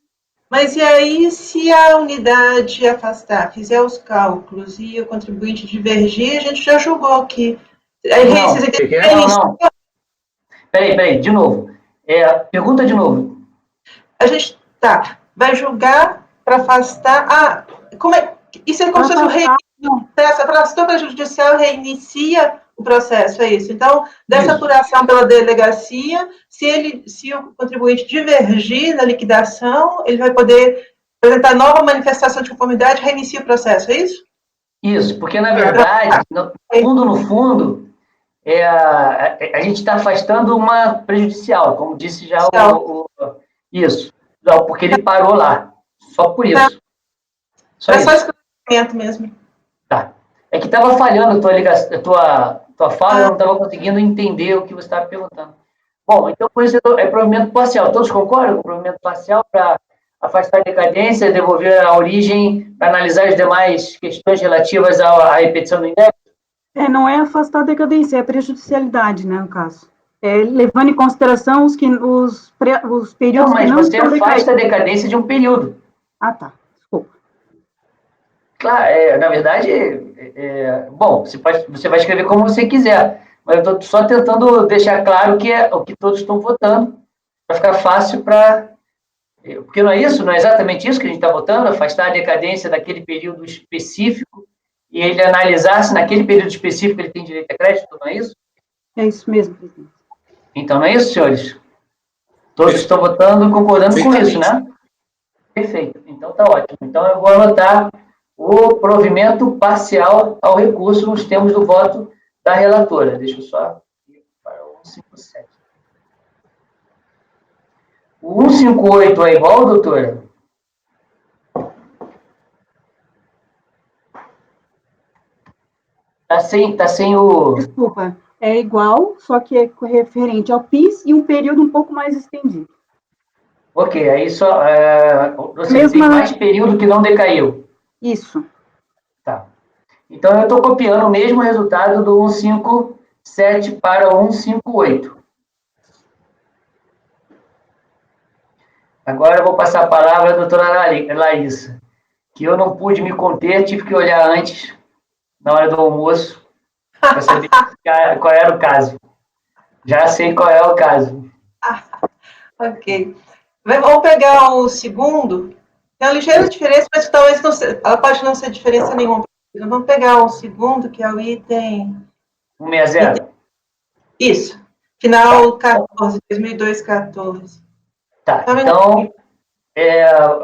Mas e aí, se a unidade afastar, fizer os cálculos e o contribuinte divergir, a gente já julgou aqui. Não. Peraí, de novo. Pergunta de novo. A gente vai julgar para afastar. Isso é como se fosse o reinicio. Afastou para judicial, reinicia o processo, é isso. Então, dessa apuração pela delegacia, se o contribuinte divergir na liquidação, ele vai poder apresentar nova manifestação de conformidade, reinicia o processo, é isso? Isso, porque, na verdade, no fundo, a gente está afastando uma prejudicial, como disse já isso. Não, porque ele parou lá. Só por isso. Só Era só isso. esclarecimento mesmo. Tá. É que estava falhando a tua ligação, tua fala, eu não estava conseguindo entender o que você estava perguntando. Bom, então por isso é provimento parcial. Todos concordam com o provimento parcial para afastar a decadência, devolver a origem, para analisar as demais questões relativas à repetição do indébito? Não é afastar a decadência, é a prejudicialidade, né, no caso. Levando em consideração os períodos Não, mas que não você estão afasta a decaídos. decadência de um período. Ah, tá. Desculpa. Claro, na verdade, bom, você vai escrever como você quiser, mas eu estou só tentando deixar claro que é o que todos estão votando, para ficar fácil para... Porque não é isso, não é exatamente isso que a gente está votando, afastar a decadência daquele período específico e ele analisar se naquele período específico ele tem direito a crédito, não é isso? É isso mesmo, presidente. Então, não é isso, senhores? Todos estão votando e concordando com isso, né? Perfeito. Então, tá ótimo. Então, eu vou anotar o provimento parcial ao recurso nos termos do voto da relatora. Deixa eu só ir para o 157. O 158 é igual, doutora? Tá sem o... Desculpa, é igual, só que é referente ao PIS e um período um pouco mais estendido. Ok, aí só... você Mesma... tem mais período que não decaiu. Isso. Tá. Então, eu estou copiando o mesmo resultado do 157 para o 158. Agora eu vou passar a palavra à doutora Laísa, que eu não pude me conter, tive que olhar antes, na hora do almoço, para saber qual era o caso. Já sei qual é o caso. Ok. Vamos pegar o segundo. Tem uma ligeira diferença, mas talvez não seja, ela pode não ser diferença nenhuma. Vamos pegar o segundo, que é o item... 160? Isso. Final 14, 2002, 14. Tá, então,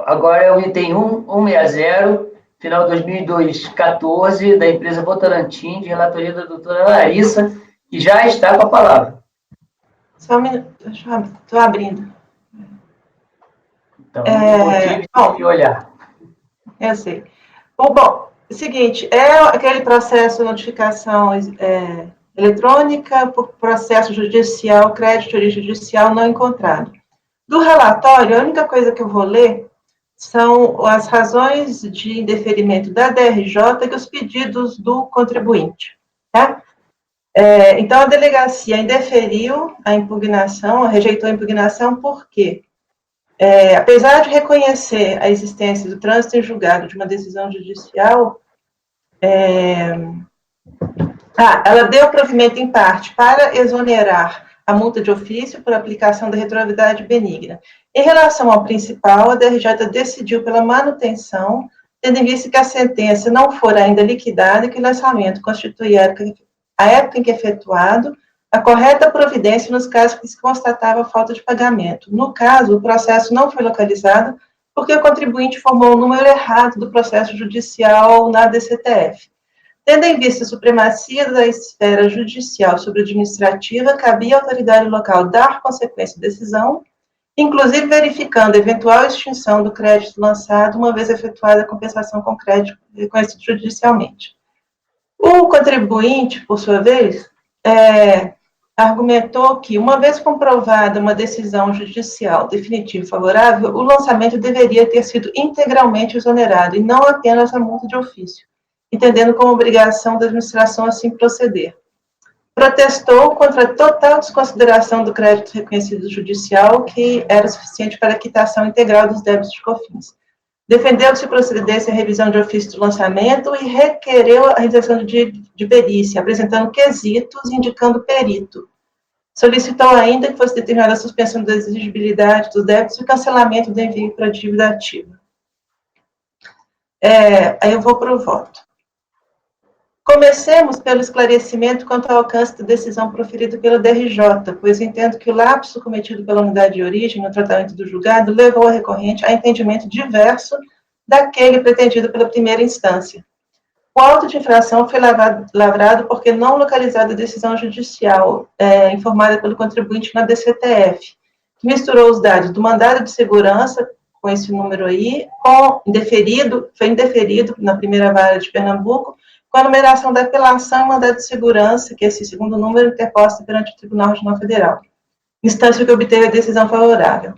agora é o item 160, final 2002, 14, da empresa Votorantim, de relatoria da doutora Larissa, que já está com a palavra. Só um minuto, estou abrindo. Então, não tive que olhar. Eu sei. Bom, seguinte, é aquele processo de notificação eletrônica por processo judicial, crédito judicial não encontrado. Do relatório, a única coisa que eu vou ler são as razões de indeferimento da DRJ e os pedidos do contribuinte, tá? Então, a delegacia indeferiu a impugnação, rejeitou a impugnação, por quê? Apesar de reconhecer a existência do trânsito em julgado de uma decisão judicial, ela deu provimento em parte para exonerar a multa de ofício por aplicação da retroatividade benigna. Em relação ao principal, a DRJ decidiu pela manutenção, tendo em vista que a sentença não for ainda liquidada e que o lançamento constitui a época em que é efetuado a correta providência nos casos que se constatava falta de pagamento. No caso, o processo não foi localizado porque o contribuinte formou o número errado do processo judicial na DCTF. Tendo em vista a supremacia da esfera judicial sobre a administrativa, cabia à autoridade local dar consequência à decisão, inclusive verificando a eventual extinção do crédito lançado, uma vez efetuada a compensação com crédito reconhecido judicialmente. O contribuinte, por sua vez, argumentou que, uma vez comprovada uma decisão judicial definitiva e favorável, o lançamento deveria ter sido integralmente exonerado, e não apenas a multa de ofício, entendendo como obrigação da administração assim proceder. Protestou contra a total desconsideração do crédito reconhecido judicial, que era suficiente para a quitação integral dos débitos de COFINS. Defendeu que se procedesse à revisão de ofício do lançamento e requereu a realização de perícia, apresentando quesitos indicando perito. Solicitou ainda que fosse determinada a suspensão da exigibilidade dos débitos e o cancelamento do envio para a dívida ativa. Aí eu vou para o voto. Comecemos pelo esclarecimento quanto ao alcance da decisão proferida pela DRJ, pois entendo que o lapso cometido pela unidade de origem no tratamento do julgado levou a recorrente a entendimento diverso daquele pretendido pela primeira instância. O auto de infração foi lavrado porque não localizada a decisão judicial informada pelo contribuinte na DCTF, que misturou os dados do mandado de segurança, com esse número aí, com foi indeferido na primeira vara de Pernambuco, com a numeração da apelação e mandado de segurança, que é esse segundo número interposto perante o Tribunal Regional Federal, instância que obteve a decisão favorável.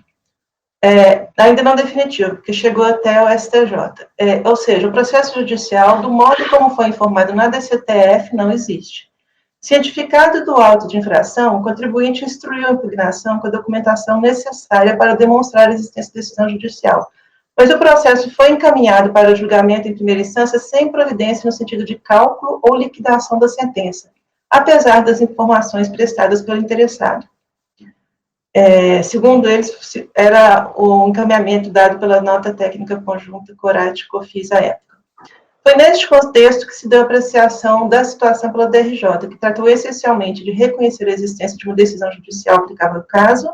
Ainda não definitivo, porque chegou até o STJ. Ou seja, o processo judicial, do modo como foi informado na DCTF, não existe. Cientificado do auto de infração, o contribuinte instruiu a impugnação com a documentação necessária para demonstrar a existência de decisão judicial, mas o processo foi encaminhado para julgamento em primeira instância sem providência no sentido de cálculo ou liquidação da sentença, apesar das informações prestadas pelo interessado. Segundo eles, era o encaminhamento dado pela nota técnica conjunta Corate-Cofis à época. Foi neste contexto que se deu a apreciação da situação pela DRJ, que tratou essencialmente de reconhecer a existência de uma decisão judicial aplicável ao caso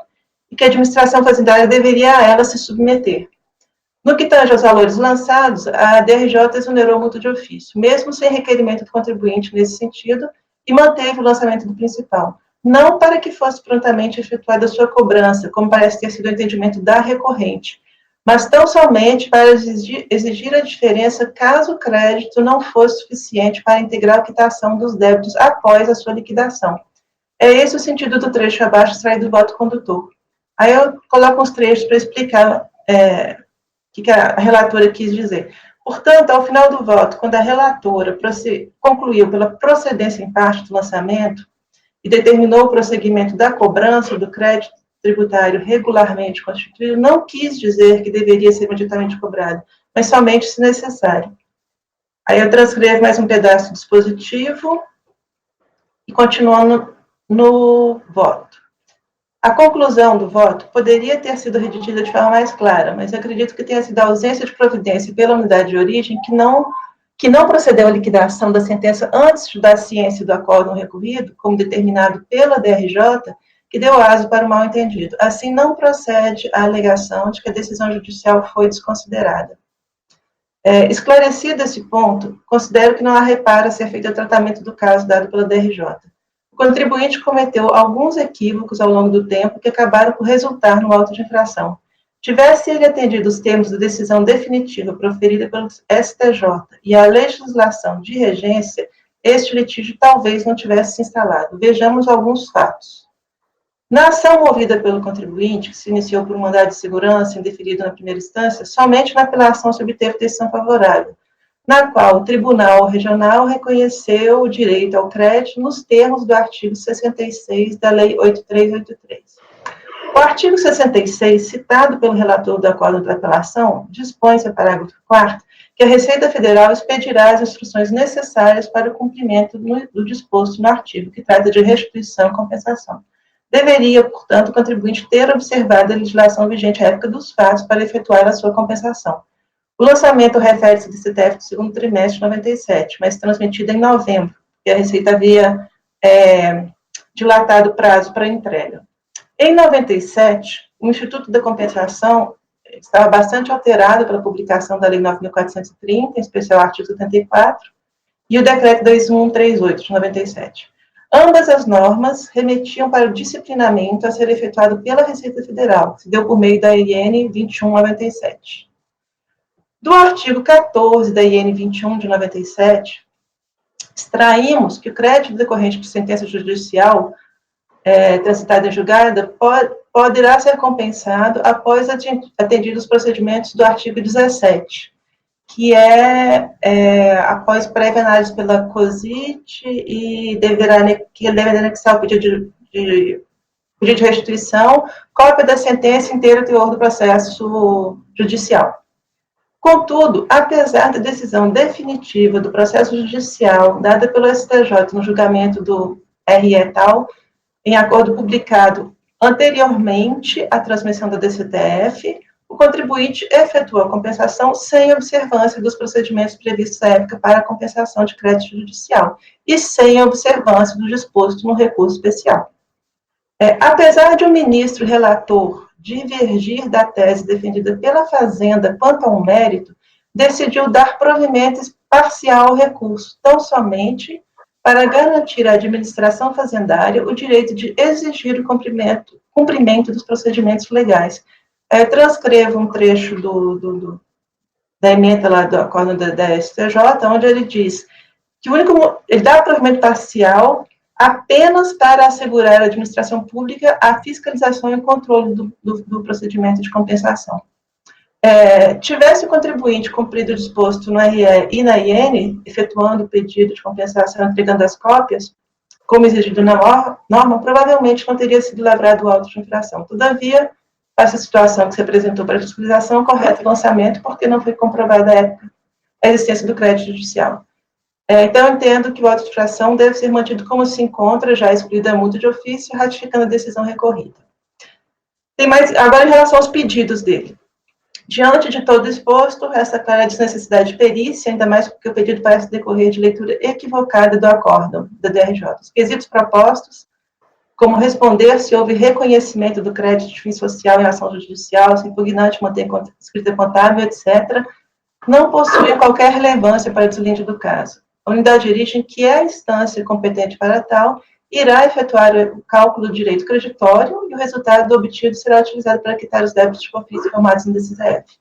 e que a administração fazendária deveria a ela se submeter. No que tange aos valores lançados, a DRJ exonerou multa de ofício, mesmo sem requerimento do contribuinte nesse sentido, e manteve o lançamento do principal, não para que fosse prontamente efetuada a sua cobrança, como parece ter sido o entendimento da recorrente, mas tão somente para exigir a diferença caso o crédito não fosse suficiente para integrar a quitação dos débitos após a sua liquidação. É esse o sentido do trecho abaixo extraído do voto condutor. Aí eu coloco uns trechos para explicar o que a relatora quis dizer. Portanto, ao final do voto, quando a relatora concluiu pela procedência em parte do lançamento e determinou o prosseguimento da cobrança do crédito tributário regularmente constituído, não quis dizer que deveria ser imediatamente cobrado, mas somente se necessário. Aí eu transcrevo mais um pedaço do dispositivo e continuando no voto. A conclusão do voto poderia ter sido redigida de forma mais clara, mas acredito que tenha sido a ausência de providência pela unidade de origem que não procedeu à liquidação da sentença antes da ciência do acórdão recorrido, como determinado pela DRJ, que deu aso para o mal-entendido. Assim, não procede a alegação de que a decisão judicial foi desconsiderada. Esclarecido esse ponto, considero que não há reparo a ser feito ao tratamento do caso dado pela DRJ. O contribuinte cometeu alguns equívocos ao longo do tempo que acabaram por resultar no auto de infração. Tivesse ele atendido os termos da decisão definitiva proferida pelo STJ e a legislação de regência, este litígio talvez não tivesse se instalado. Vejamos alguns fatos. Na ação movida pelo contribuinte, que se iniciou por um mandado de segurança indeferido na primeira instância, somente na apelação se obteve decisão favorável, na qual o Tribunal Regional reconheceu o direito ao crédito nos termos do artigo 66 da Lei 8383. O artigo 66, citado pelo relator do acordo da apelação, dispõe, seu parágrafo 4º, que a Receita Federal expedirá as instruções necessárias para o cumprimento do disposto no artigo, que trata de restituição e compensação. Deveria, portanto, o contribuinte ter observado a legislação vigente à época dos fatos para efetuar a sua compensação. O lançamento refere-se ao DCTF do segundo trimestre de 97, mas transmitido em novembro, e a Receita havia dilatado o prazo para entrega. Em 97, o Instituto da Compensação estava bastante alterado pela publicação da Lei 9.430, em especial o artigo 74, e o Decreto 2138, de 97. Ambas as normas remetiam para o disciplinamento a ser efetuado pela Receita Federal, que se deu por meio da IN 2197. Do artigo 14 da IN 21 de 97, extraímos que o crédito decorrente de sentença judicial transitada em julgada poderá ser compensado após atendidos os procedimentos do artigo 17, que após prévia análise pela COSIT e que deverá anexar o pedido de restituição, cópia da sentença inteira e teor do processo judicial. Contudo, apesar da decisão definitiva do processo judicial dada pelo STJ no julgamento do RE tal, em acordo publicado anteriormente à transmissão da DCTF, o contribuinte efetuou a compensação sem observância dos procedimentos previstos à época para a compensação de crédito judicial e sem observância do disposto no recurso especial. Apesar de o ministro relator divergir da tese defendida pela Fazenda quanto ao mérito, decidiu dar provimento parcial ao recurso, tão somente para garantir à administração fazendária o direito de exigir o cumprimento cumprimento dos procedimentos legais. Transcrevo um trecho da emenda lá do acordo da STJ, onde ele diz que ele dá provimento parcial apenas para assegurar à administração pública a fiscalização e o controle do procedimento de compensação. Tivesse o contribuinte cumprido o disposto no RE e na IN, efetuando o pedido de compensação e entregando as cópias, como exigido na norma, provavelmente não teria sido lavrado o auto de infração. Todavia, essa situação que se apresentou para a fiscalização, correto lançamento, porque não foi comprovada à época a existência do crédito judicial. Então, eu entendo que o auto de infração deve ser mantido como se encontra, já excluída a multa de ofício, ratificando a decisão recorrida. Agora, em relação aos pedidos dele. Diante de todo exposto, resta clara a desnecessidade de perícia, ainda mais porque o pedido parece decorrer de leitura equivocada do acórdão da DRJ. Os quesitos propostos, como responder se houve reconhecimento do crédito de fim social em ação judicial, se o impugnante mantém escrita contábil, etc., não possuem qualquer relevância para o deslinde do caso. A unidade de origem, que é a instância competente para tal, irá efetuar o cálculo do direito creditório e o resultado obtido será utilizado para quitar os débitos de ofício formados em decisão F.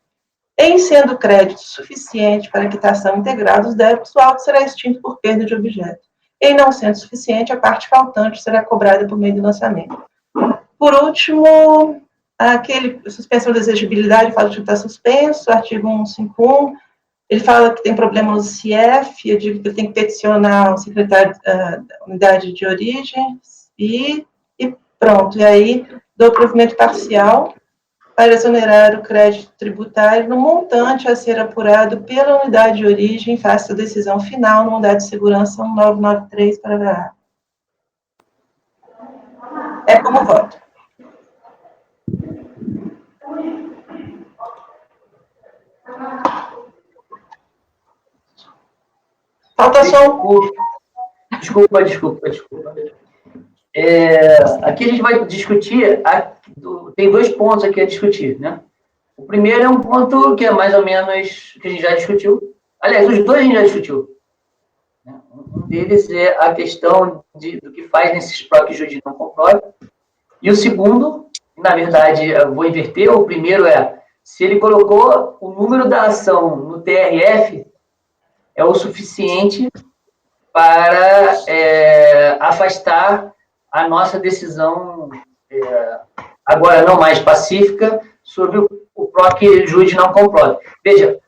Em sendo crédito suficiente para a quitação integral dos débitos, o auto será extinto por perda de objeto. Em não sendo suficiente, a parte faltante será cobrada por meio do lançamento. Por último, suspensão da exigibilidade, fala que está suspenso, artigo 151, ele fala que tem problema no CIEF, eu digo que ele tem que peticionar o secretário da unidade de origem, e pronto. E aí, dou provimento parcial para exonerar o crédito tributário no montante a ser apurado pela unidade de origem, face à decisão final na unidade de segurança 1993, parágrafo A. É como voto. Falta só um... Desculpa. Aqui a gente vai discutir, tem 2 pontos aqui a discutir, né? O primeiro é um ponto que é mais ou menos que a gente já discutiu. Aliás, os 2 a gente já discutiu. Um deles é a questão do que faz nesses PROC jurídico não comprove. E o segundo, na verdade, eu vou inverter. O primeiro é se ele colocou o número da ação no TRF, é o suficiente para afastar a nossa decisão, agora não mais pacífica, sobre o PROC jurídico não comprove. Veja,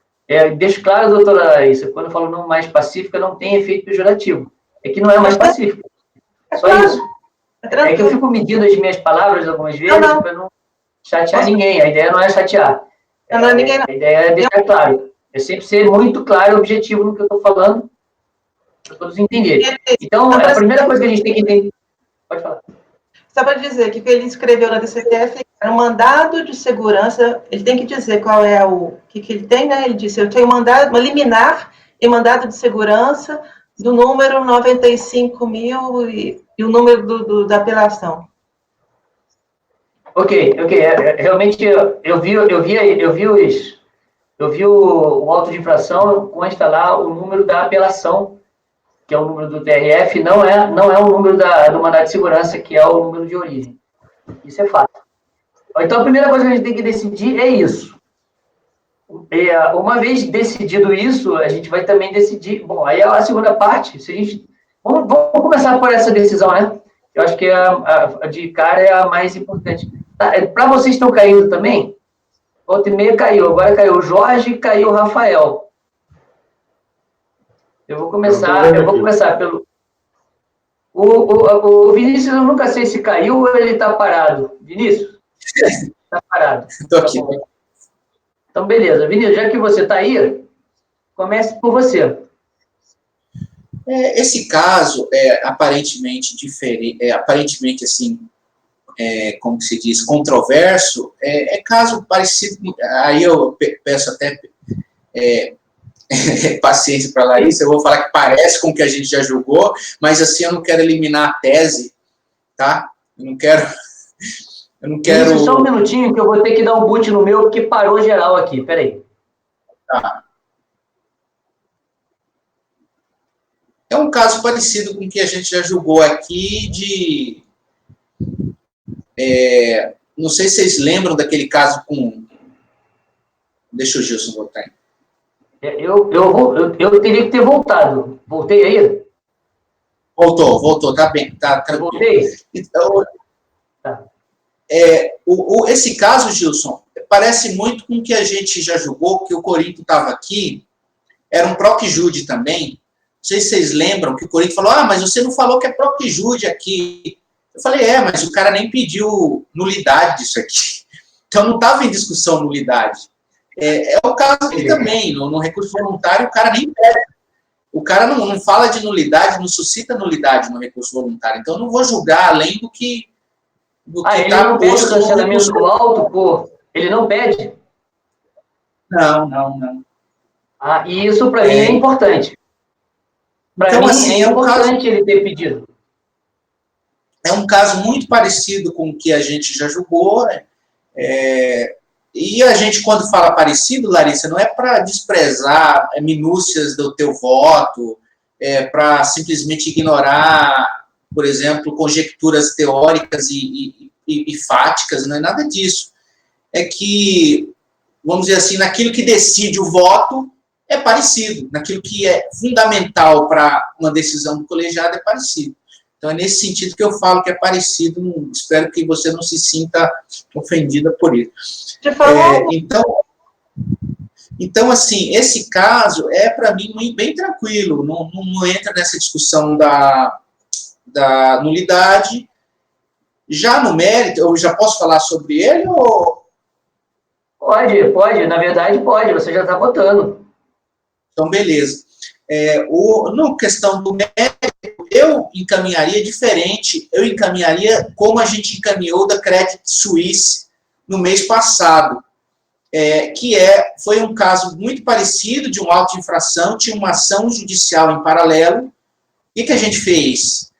deixo claro, doutora Larissa, quando eu falo não mais pacífica, não tem efeito pejorativo. É que não é mais pacífica. Só isso. É que eu fico medindo as minhas palavras algumas vezes para não chatear ninguém. A ideia não é chatear. A ideia é deixar claro. É sempre ser muito claro e objetivo no que eu estou falando, para todos entenderem. Então, a primeira coisa que a gente tem que entender... Pode falar. Só para dizer que o que ele escreveu na DCTF era um mandado de segurança, ele tem que dizer qual é o que ele tem, né? Ele disse, eu tenho mandado, uma liminar e mandado de segurança do número 95.000 e o número da apelação. Ok. Realmente, eu vi o auto de infração, consta lá o número da apelação, que é o número do TRF, não é o número do mandado de segurança, que é o número de origem. Isso é fato. Então, a primeira coisa que a gente tem que decidir é isso. Uma vez decidido isso, a gente vai também decidir... Bom, aí a segunda parte, se a gente... Vamos começar por essa decisão, né? Eu acho que a de cara é a mais importante. Para vocês que estão caindo também, volta e meia caiu, agora caiu o Jorge e caiu o Rafael. Eu vou começar pelo... O Vinícius, eu nunca sei se caiu ou ele está parado. Vinícius? Está parado. Estou aqui. Tá, então, beleza. Vinícius, já que você está aí, comece por você. Esse caso é aparentemente diferente, aparentemente, assim, como que se diz, controverso, é caso parecido, aí eu peço até paciência para a Larissa, eu vou falar que parece com o que a gente já julgou, mas assim, eu não quero eliminar a tese, tá? Eu não quero... Isso, só um minutinho que eu vou ter que dar um boot no meu, porque parou geral aqui, peraí. Tá. É um caso parecido com o que a gente já julgou aqui Não sei se vocês lembram daquele caso com... Deixa o Gilson voltar aí. Eu teria que ter voltado. Voltei aí? Voltou, tá bem, tá tranquilo. Voltei? Então, Tá. esse caso, Gilson, parece muito com o que a gente já julgou, que o Corinto estava aqui, era um proc-jude também. Não sei se vocês lembram que o Corinto falou, mas você não falou que é proc-jude aqui. Eu falei, mas o cara nem pediu nulidade disso aqui. Então não estava em discussão nulidade. É o caso aqui também, no recurso voluntário o cara nem pede. O cara não fala de nulidade, não suscita nulidade no recurso voluntário. Então eu não vou julgar além do que Ele não pede o cancelamento do auto, pô. Ele não pede? Não. E isso para mim é importante. Para Então, mim assim, é importante ele ter pedido. É um caso muito parecido com o que a gente já julgou. E a gente, quando fala parecido, Larissa, não é para desprezar minúcias do teu voto, para simplesmente ignorar, por exemplo, conjecturas teóricas e fáticas, não é nada disso. É que, vamos dizer assim, naquilo que decide o voto é parecido, naquilo que é fundamental para uma decisão do colegiado é parecido. Então, é nesse sentido que eu falo que é parecido, espero que você não se sinta ofendida por isso. Então, assim, esse caso é, para mim, bem tranquilo, não entra nessa discussão da nulidade. Já no mérito, eu já posso falar sobre ele ou... Pode, na verdade pode, você já está votando. Então, beleza. Na questão do mérito, eu encaminharia diferente, eu encaminharia como a gente encaminhou da Credit Suisse no mês passado, foi um caso muito parecido de um auto de infração, tinha uma ação judicial em paralelo. O que a gente fez?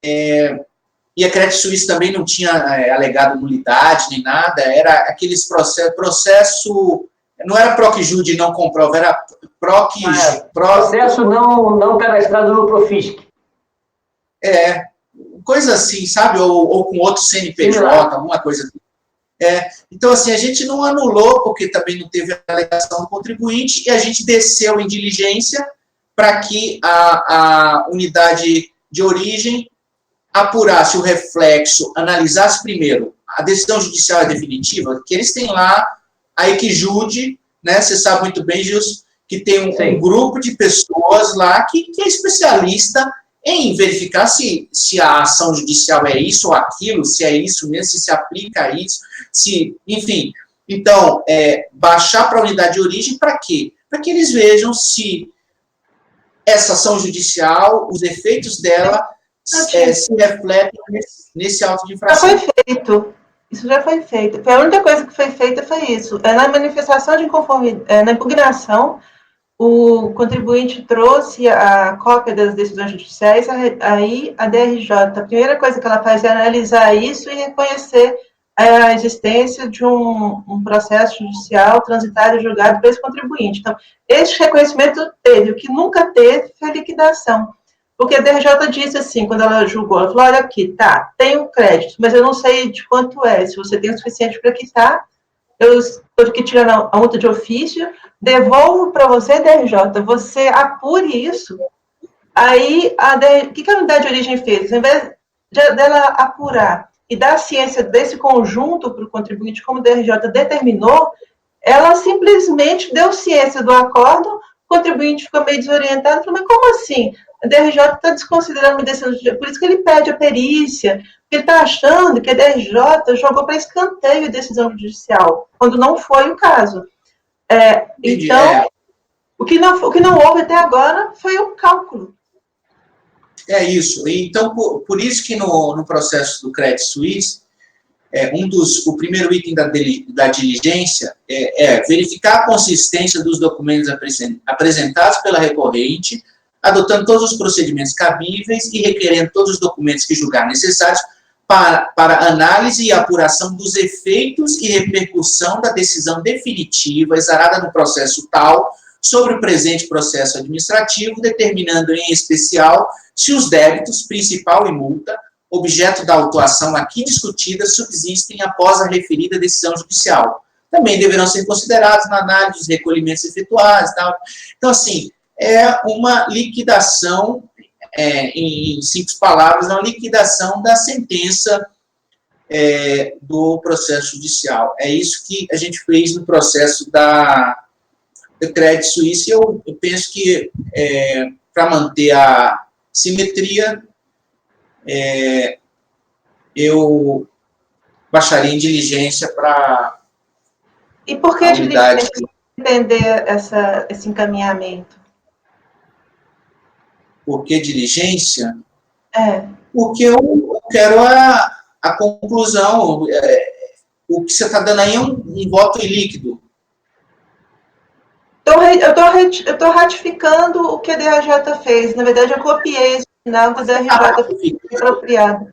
E a Credit Suisse também não tinha alegado nulidade nem nada, era aqueles processo não era proc-jude não comprova, era processo não cadastrado no Profisc. Coisa assim, sabe? Ou com outro CNPJ, alguma coisa assim. Então, assim, a gente não anulou, porque também não teve a alegação do contribuinte, e a gente desceu em diligência para que a unidade de origem apurasse o reflexo, analisasse primeiro, a decisão judicial é definitiva, que eles têm lá a Equijude, né? Você sabe muito bem, Gilson, que tem um grupo de pessoas lá que é especialista em verificar se a ação judicial é isso ou aquilo, se é isso mesmo, se aplica a isso, enfim. Então, baixar para a unidade de origem para quê? Para que eles vejam se essa ação judicial, os efeitos dela se refletem nesse auto de infração. Já foi feito. Isso já foi feito. A única coisa que foi feita foi isso. Na manifestação de inconformidade, na impugnação, o contribuinte trouxe a cópia das decisões judiciais, aí a DRJ, a primeira coisa que ela faz é analisar isso e reconhecer a existência de um processo judicial transitado e julgado por esse contribuinte. Então, esse reconhecimento teve. O que nunca teve foi a liquidação. Porque a DRJ disse assim, quando ela julgou, ela falou, olha aqui, tá, tem um crédito, mas eu não sei de quanto é, se você tem o suficiente para quitar, eu estou que tirar a multa de ofício, devolvo para você, DRJ, você apure isso, aí, o que a unidade de origem fez? Ao invés dela apurar e dar ciência desse conjunto para o contribuinte, como a DRJ determinou, ela simplesmente deu ciência do acordo, o contribuinte ficou meio desorientado, falou, mas como assim? A DRJ está desconsiderando a decisão judicial, por isso que ele pede a perícia, porque ele está achando que a DRJ jogou para escanteio a decisão judicial, quando não foi o caso. Então, o que não houve até agora foi o cálculo. É isso. Então, por isso que no processo do Credit Suisse, o primeiro item da diligência é verificar a consistência dos documentos apresentados pela recorrente, adotando todos os procedimentos cabíveis e requerendo todos os documentos que julgar necessários para análise e apuração dos efeitos e repercussão da decisão definitiva exarada no processo tal sobre o presente processo administrativo, determinando em especial se os débitos, principal e multa, objeto da autuação aqui discutida subsistem após a referida decisão judicial. Também deverão ser considerados na análise dos recolhimentos efetuados. Tal. Então, assim, é uma liquidação, em simples palavras, é uma liquidação da sentença do processo judicial. É isso que a gente fez no processo da Credit Suisse. Eu penso que, para manter a simetria, eu baixaria em diligência para E por que a de unidade. entender esse encaminhamento? Por que diligência? É. Porque eu quero a conclusão. O que você está dando aí é um voto ilíquido. Eu estou ratificando o que a DRJ fez. Na verdade, eu copiei esse final da DRJ apropriado.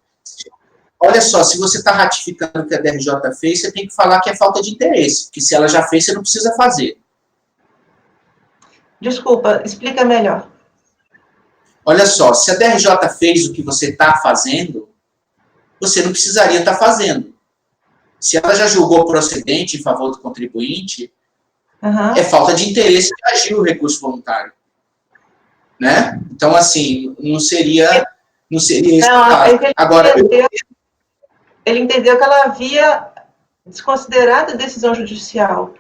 Olha só, se você está ratificando o que a DRJ fez, você tem que falar que é falta de interesse, porque se ela já fez, você não precisa fazer. Desculpa, explica melhor. Olha só, se a DRJ fez o que você está fazendo, você não precisaria estar fazendo. Se ela já julgou procedente em favor do contribuinte, é falta de interesse que agiu o recurso voluntário. Né? Então, assim, não seria esse caso. Agora, ele entendeu que ela havia desconsiderado a decisão judicial.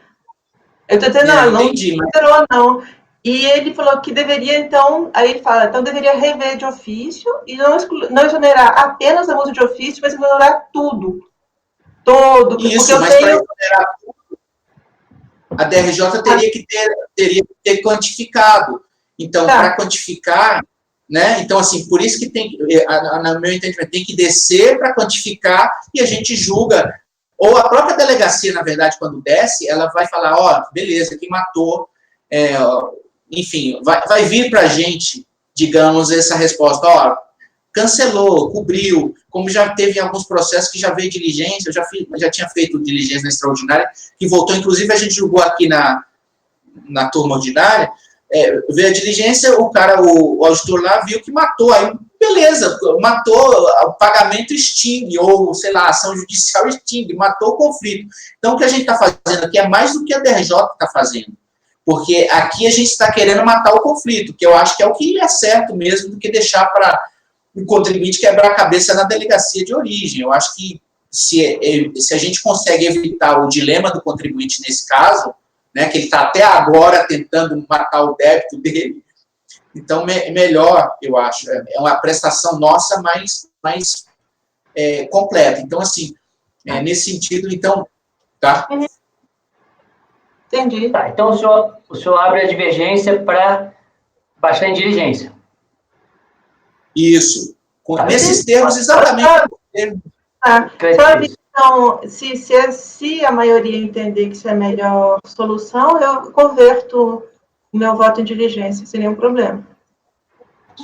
Eu estou dizendo, não considerou, não. E ele falou que deveria, então, aí ele fala, então deveria rever de ofício e não exonerar apenas a multa de ofício, mas exonerar tudo. Todo. Isso, mas para exonerar tudo, a DRJ teria que ter quantificado. Então, para quantificar, né? Então, assim, por isso que tem, no meu entendimento, tem que descer para quantificar e a gente julga. Ou a própria delegacia, na verdade, quando desce, ela vai falar, ó, beleza, quem matou, enfim, vai vir para a gente, digamos, essa resposta, ó, cancelou, cobriu, como já teve em alguns processos que já veio diligência, eu já tinha feito diligência na extraordinária, que voltou, inclusive a gente julgou aqui na turma ordinária, veio a diligência, o auditor lá viu que matou, aí beleza, matou, o pagamento extingue, ou, sei lá, a ação judicial extingue, matou o conflito. Então, o que a gente está fazendo aqui é mais do que a DRJ está fazendo, porque aqui a gente está querendo matar o conflito, que eu acho que é o que é certo mesmo, do que deixar para o contribuinte quebrar a cabeça na delegacia de origem. Eu acho que se a gente consegue evitar o dilema do contribuinte nesse caso, né, que ele está até agora tentando matar o débito dele, então melhor, eu acho, é uma prestação nossa mais completa. Então, assim, nesse sentido, então, tá? Entendi. Tá, então o senhor abre a divergência para baixar em diligência. Isso. Nesses termos, exatamente. Então, se a maioria entender que isso é a melhor solução, eu converto o meu voto em diligência, sem nenhum problema.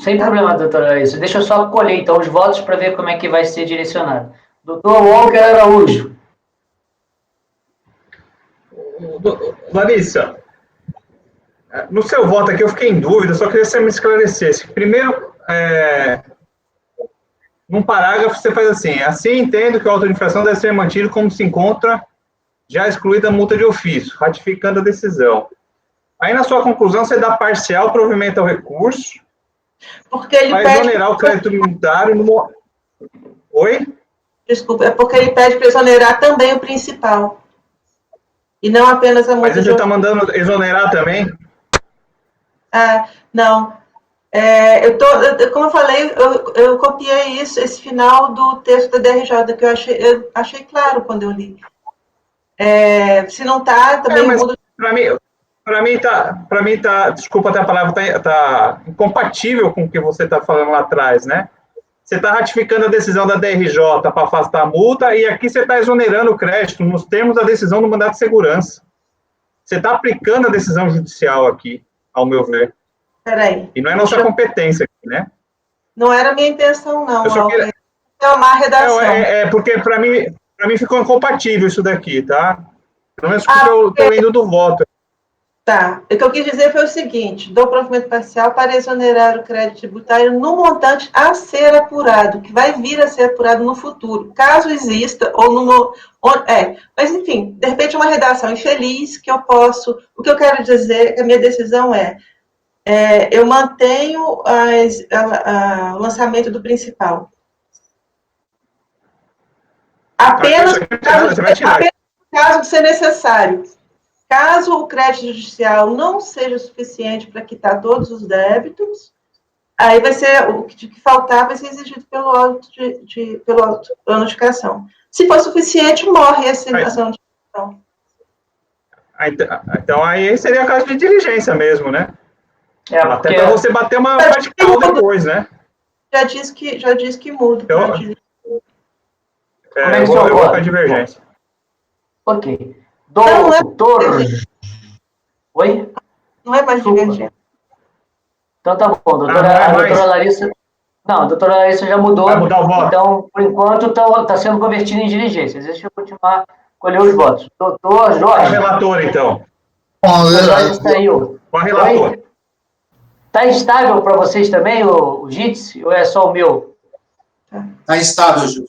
Sem problema, doutora Larissa. Deixa eu só colher, então, os votos para ver como é que vai ser direcionado. Doutor Walker Araújo. Larissa, no seu voto aqui eu fiquei em dúvida, só queria que você me esclarecesse. Primeiro, num parágrafo você faz assim entendo que a auto-infração deve ser mantido como se encontra já excluída a multa de ofício, ratificando a decisão. Aí na sua conclusão você dá parcial provimento ao recurso, porque ele vai exonerar o crédito tributário no... Oi? Desculpa, é porque ele pede para exonerar também o principal. E não apenas a multa. Mas você está mandando exonerar também? Não. Como eu falei, eu copiei esse final do texto da DRJ, que eu achei claro quando eu li. Se não está, também muda. Para mim tá, desculpa até a palavra, tá incompatível com o que você está falando lá atrás, né? Você está ratificando a decisão da DRJ para afastar a multa e aqui você está exonerando o crédito nos termos da decisão do mandato de segurança. Você está aplicando a decisão judicial aqui, ao meu ver. Peraí. E não é nossa competência aqui, né? Não era a minha intenção, não. Eu só queria... É uma má redação. Porque para mim ficou incompatível isso daqui, tá? Pelo menos porque eu estou indo do voto. Tá. O que eu quis dizer foi o seguinte: dou provimento parcial para exonerar o crédito tributário no montante a ser apurado, que vai vir a ser apurado no futuro, caso exista, ou no. Mas, enfim, de repente, uma redação infeliz que eu posso. O que eu quero dizer, que a minha decisão eu mantenho o lançamento do principal. Apenas caso de ser necessário. Caso o crédito judicial não seja suficiente para quitar todos os débitos, aí vai ser o que faltar vai ser exigido pelo auto pela notificação. Se for suficiente, morre essa notificação. Então aí seria caso de diligência mesmo, né? Até para você bater uma radical depois, né? Já diz que muda. Eu vou com a divergência. Ok. Doutor. Oi? Não é mais divergente. Então tá bom, a doutora Larissa. Não, a doutora Larissa já mudou. Vai mudar o voto. Então, por enquanto, está sendo convertido em diligência. Deixa eu continuar a colher os votos. Doutor Jorge. Com a relatora, então. Com a Jorge saiu. Com a relatora. Está estável para vocês também, o JITS, ou é só o meu? Está estável, Ju.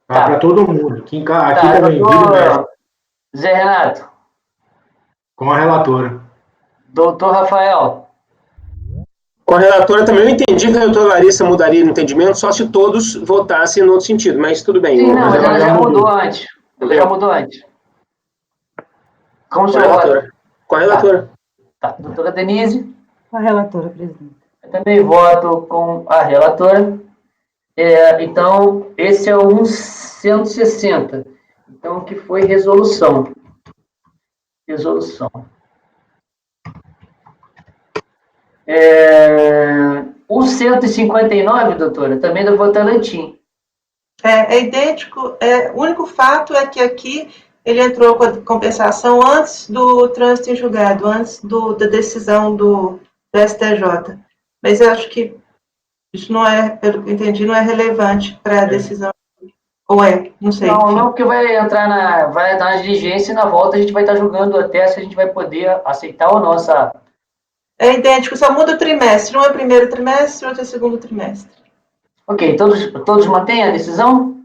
Tá para todo mundo. Aqui também, doutor Zé Renato. com a relatora. Doutor Rafael. Com a relatora também, eu entendi que a doutora Larissa mudaria o entendimento só se todos votassem no outro sentido, mas tudo bem. Sim, não, mas ela já mudou antes. Como o senhor vota? Com a relatora. Tá. Doutora Denise. Com a relatora, presidente. Eu também voto com a relatora. Então, esse é o 160. Então, que foi resolução. O 159, doutora, também da Votorantim. É idêntico. O único fato é que aqui ele entrou com a compensação antes do trânsito em julgado, antes da decisão do STJ. Mas eu acho que isso não pelo que eu entendi, não é relevante para a decisão. Ou não sei. Não, porque vai entrar na diligência e na volta a gente vai estar julgando até se a gente vai poder aceitar ou não essa. É idêntico, só muda o trimestre. Um é primeiro trimestre, outro é segundo trimestre. Ok, todos mantêm a decisão?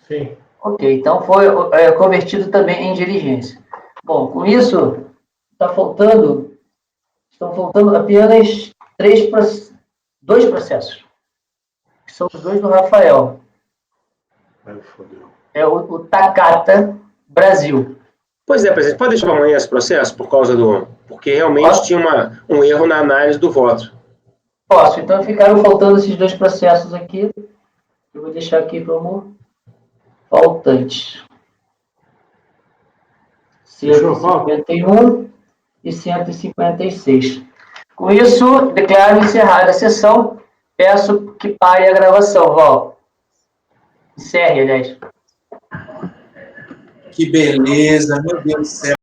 Sim. Ok, então foi convertido também em diligência. Bom, com isso, estão faltando apenas dois processos, que são os dois do Rafael. É o Takata Brasil. Pois é, presidente, pode deixar para amanhã esse processo porque realmente tinha um erro na análise do voto. Posso, então ficaram faltando esses dois processos aqui. Eu vou deixar aqui como faltantes. 151 e 156. Com isso, declaro encerrada a sessão. Peço que pare a gravação, Val. Encerre, aliás. Que beleza, meu Deus do céu.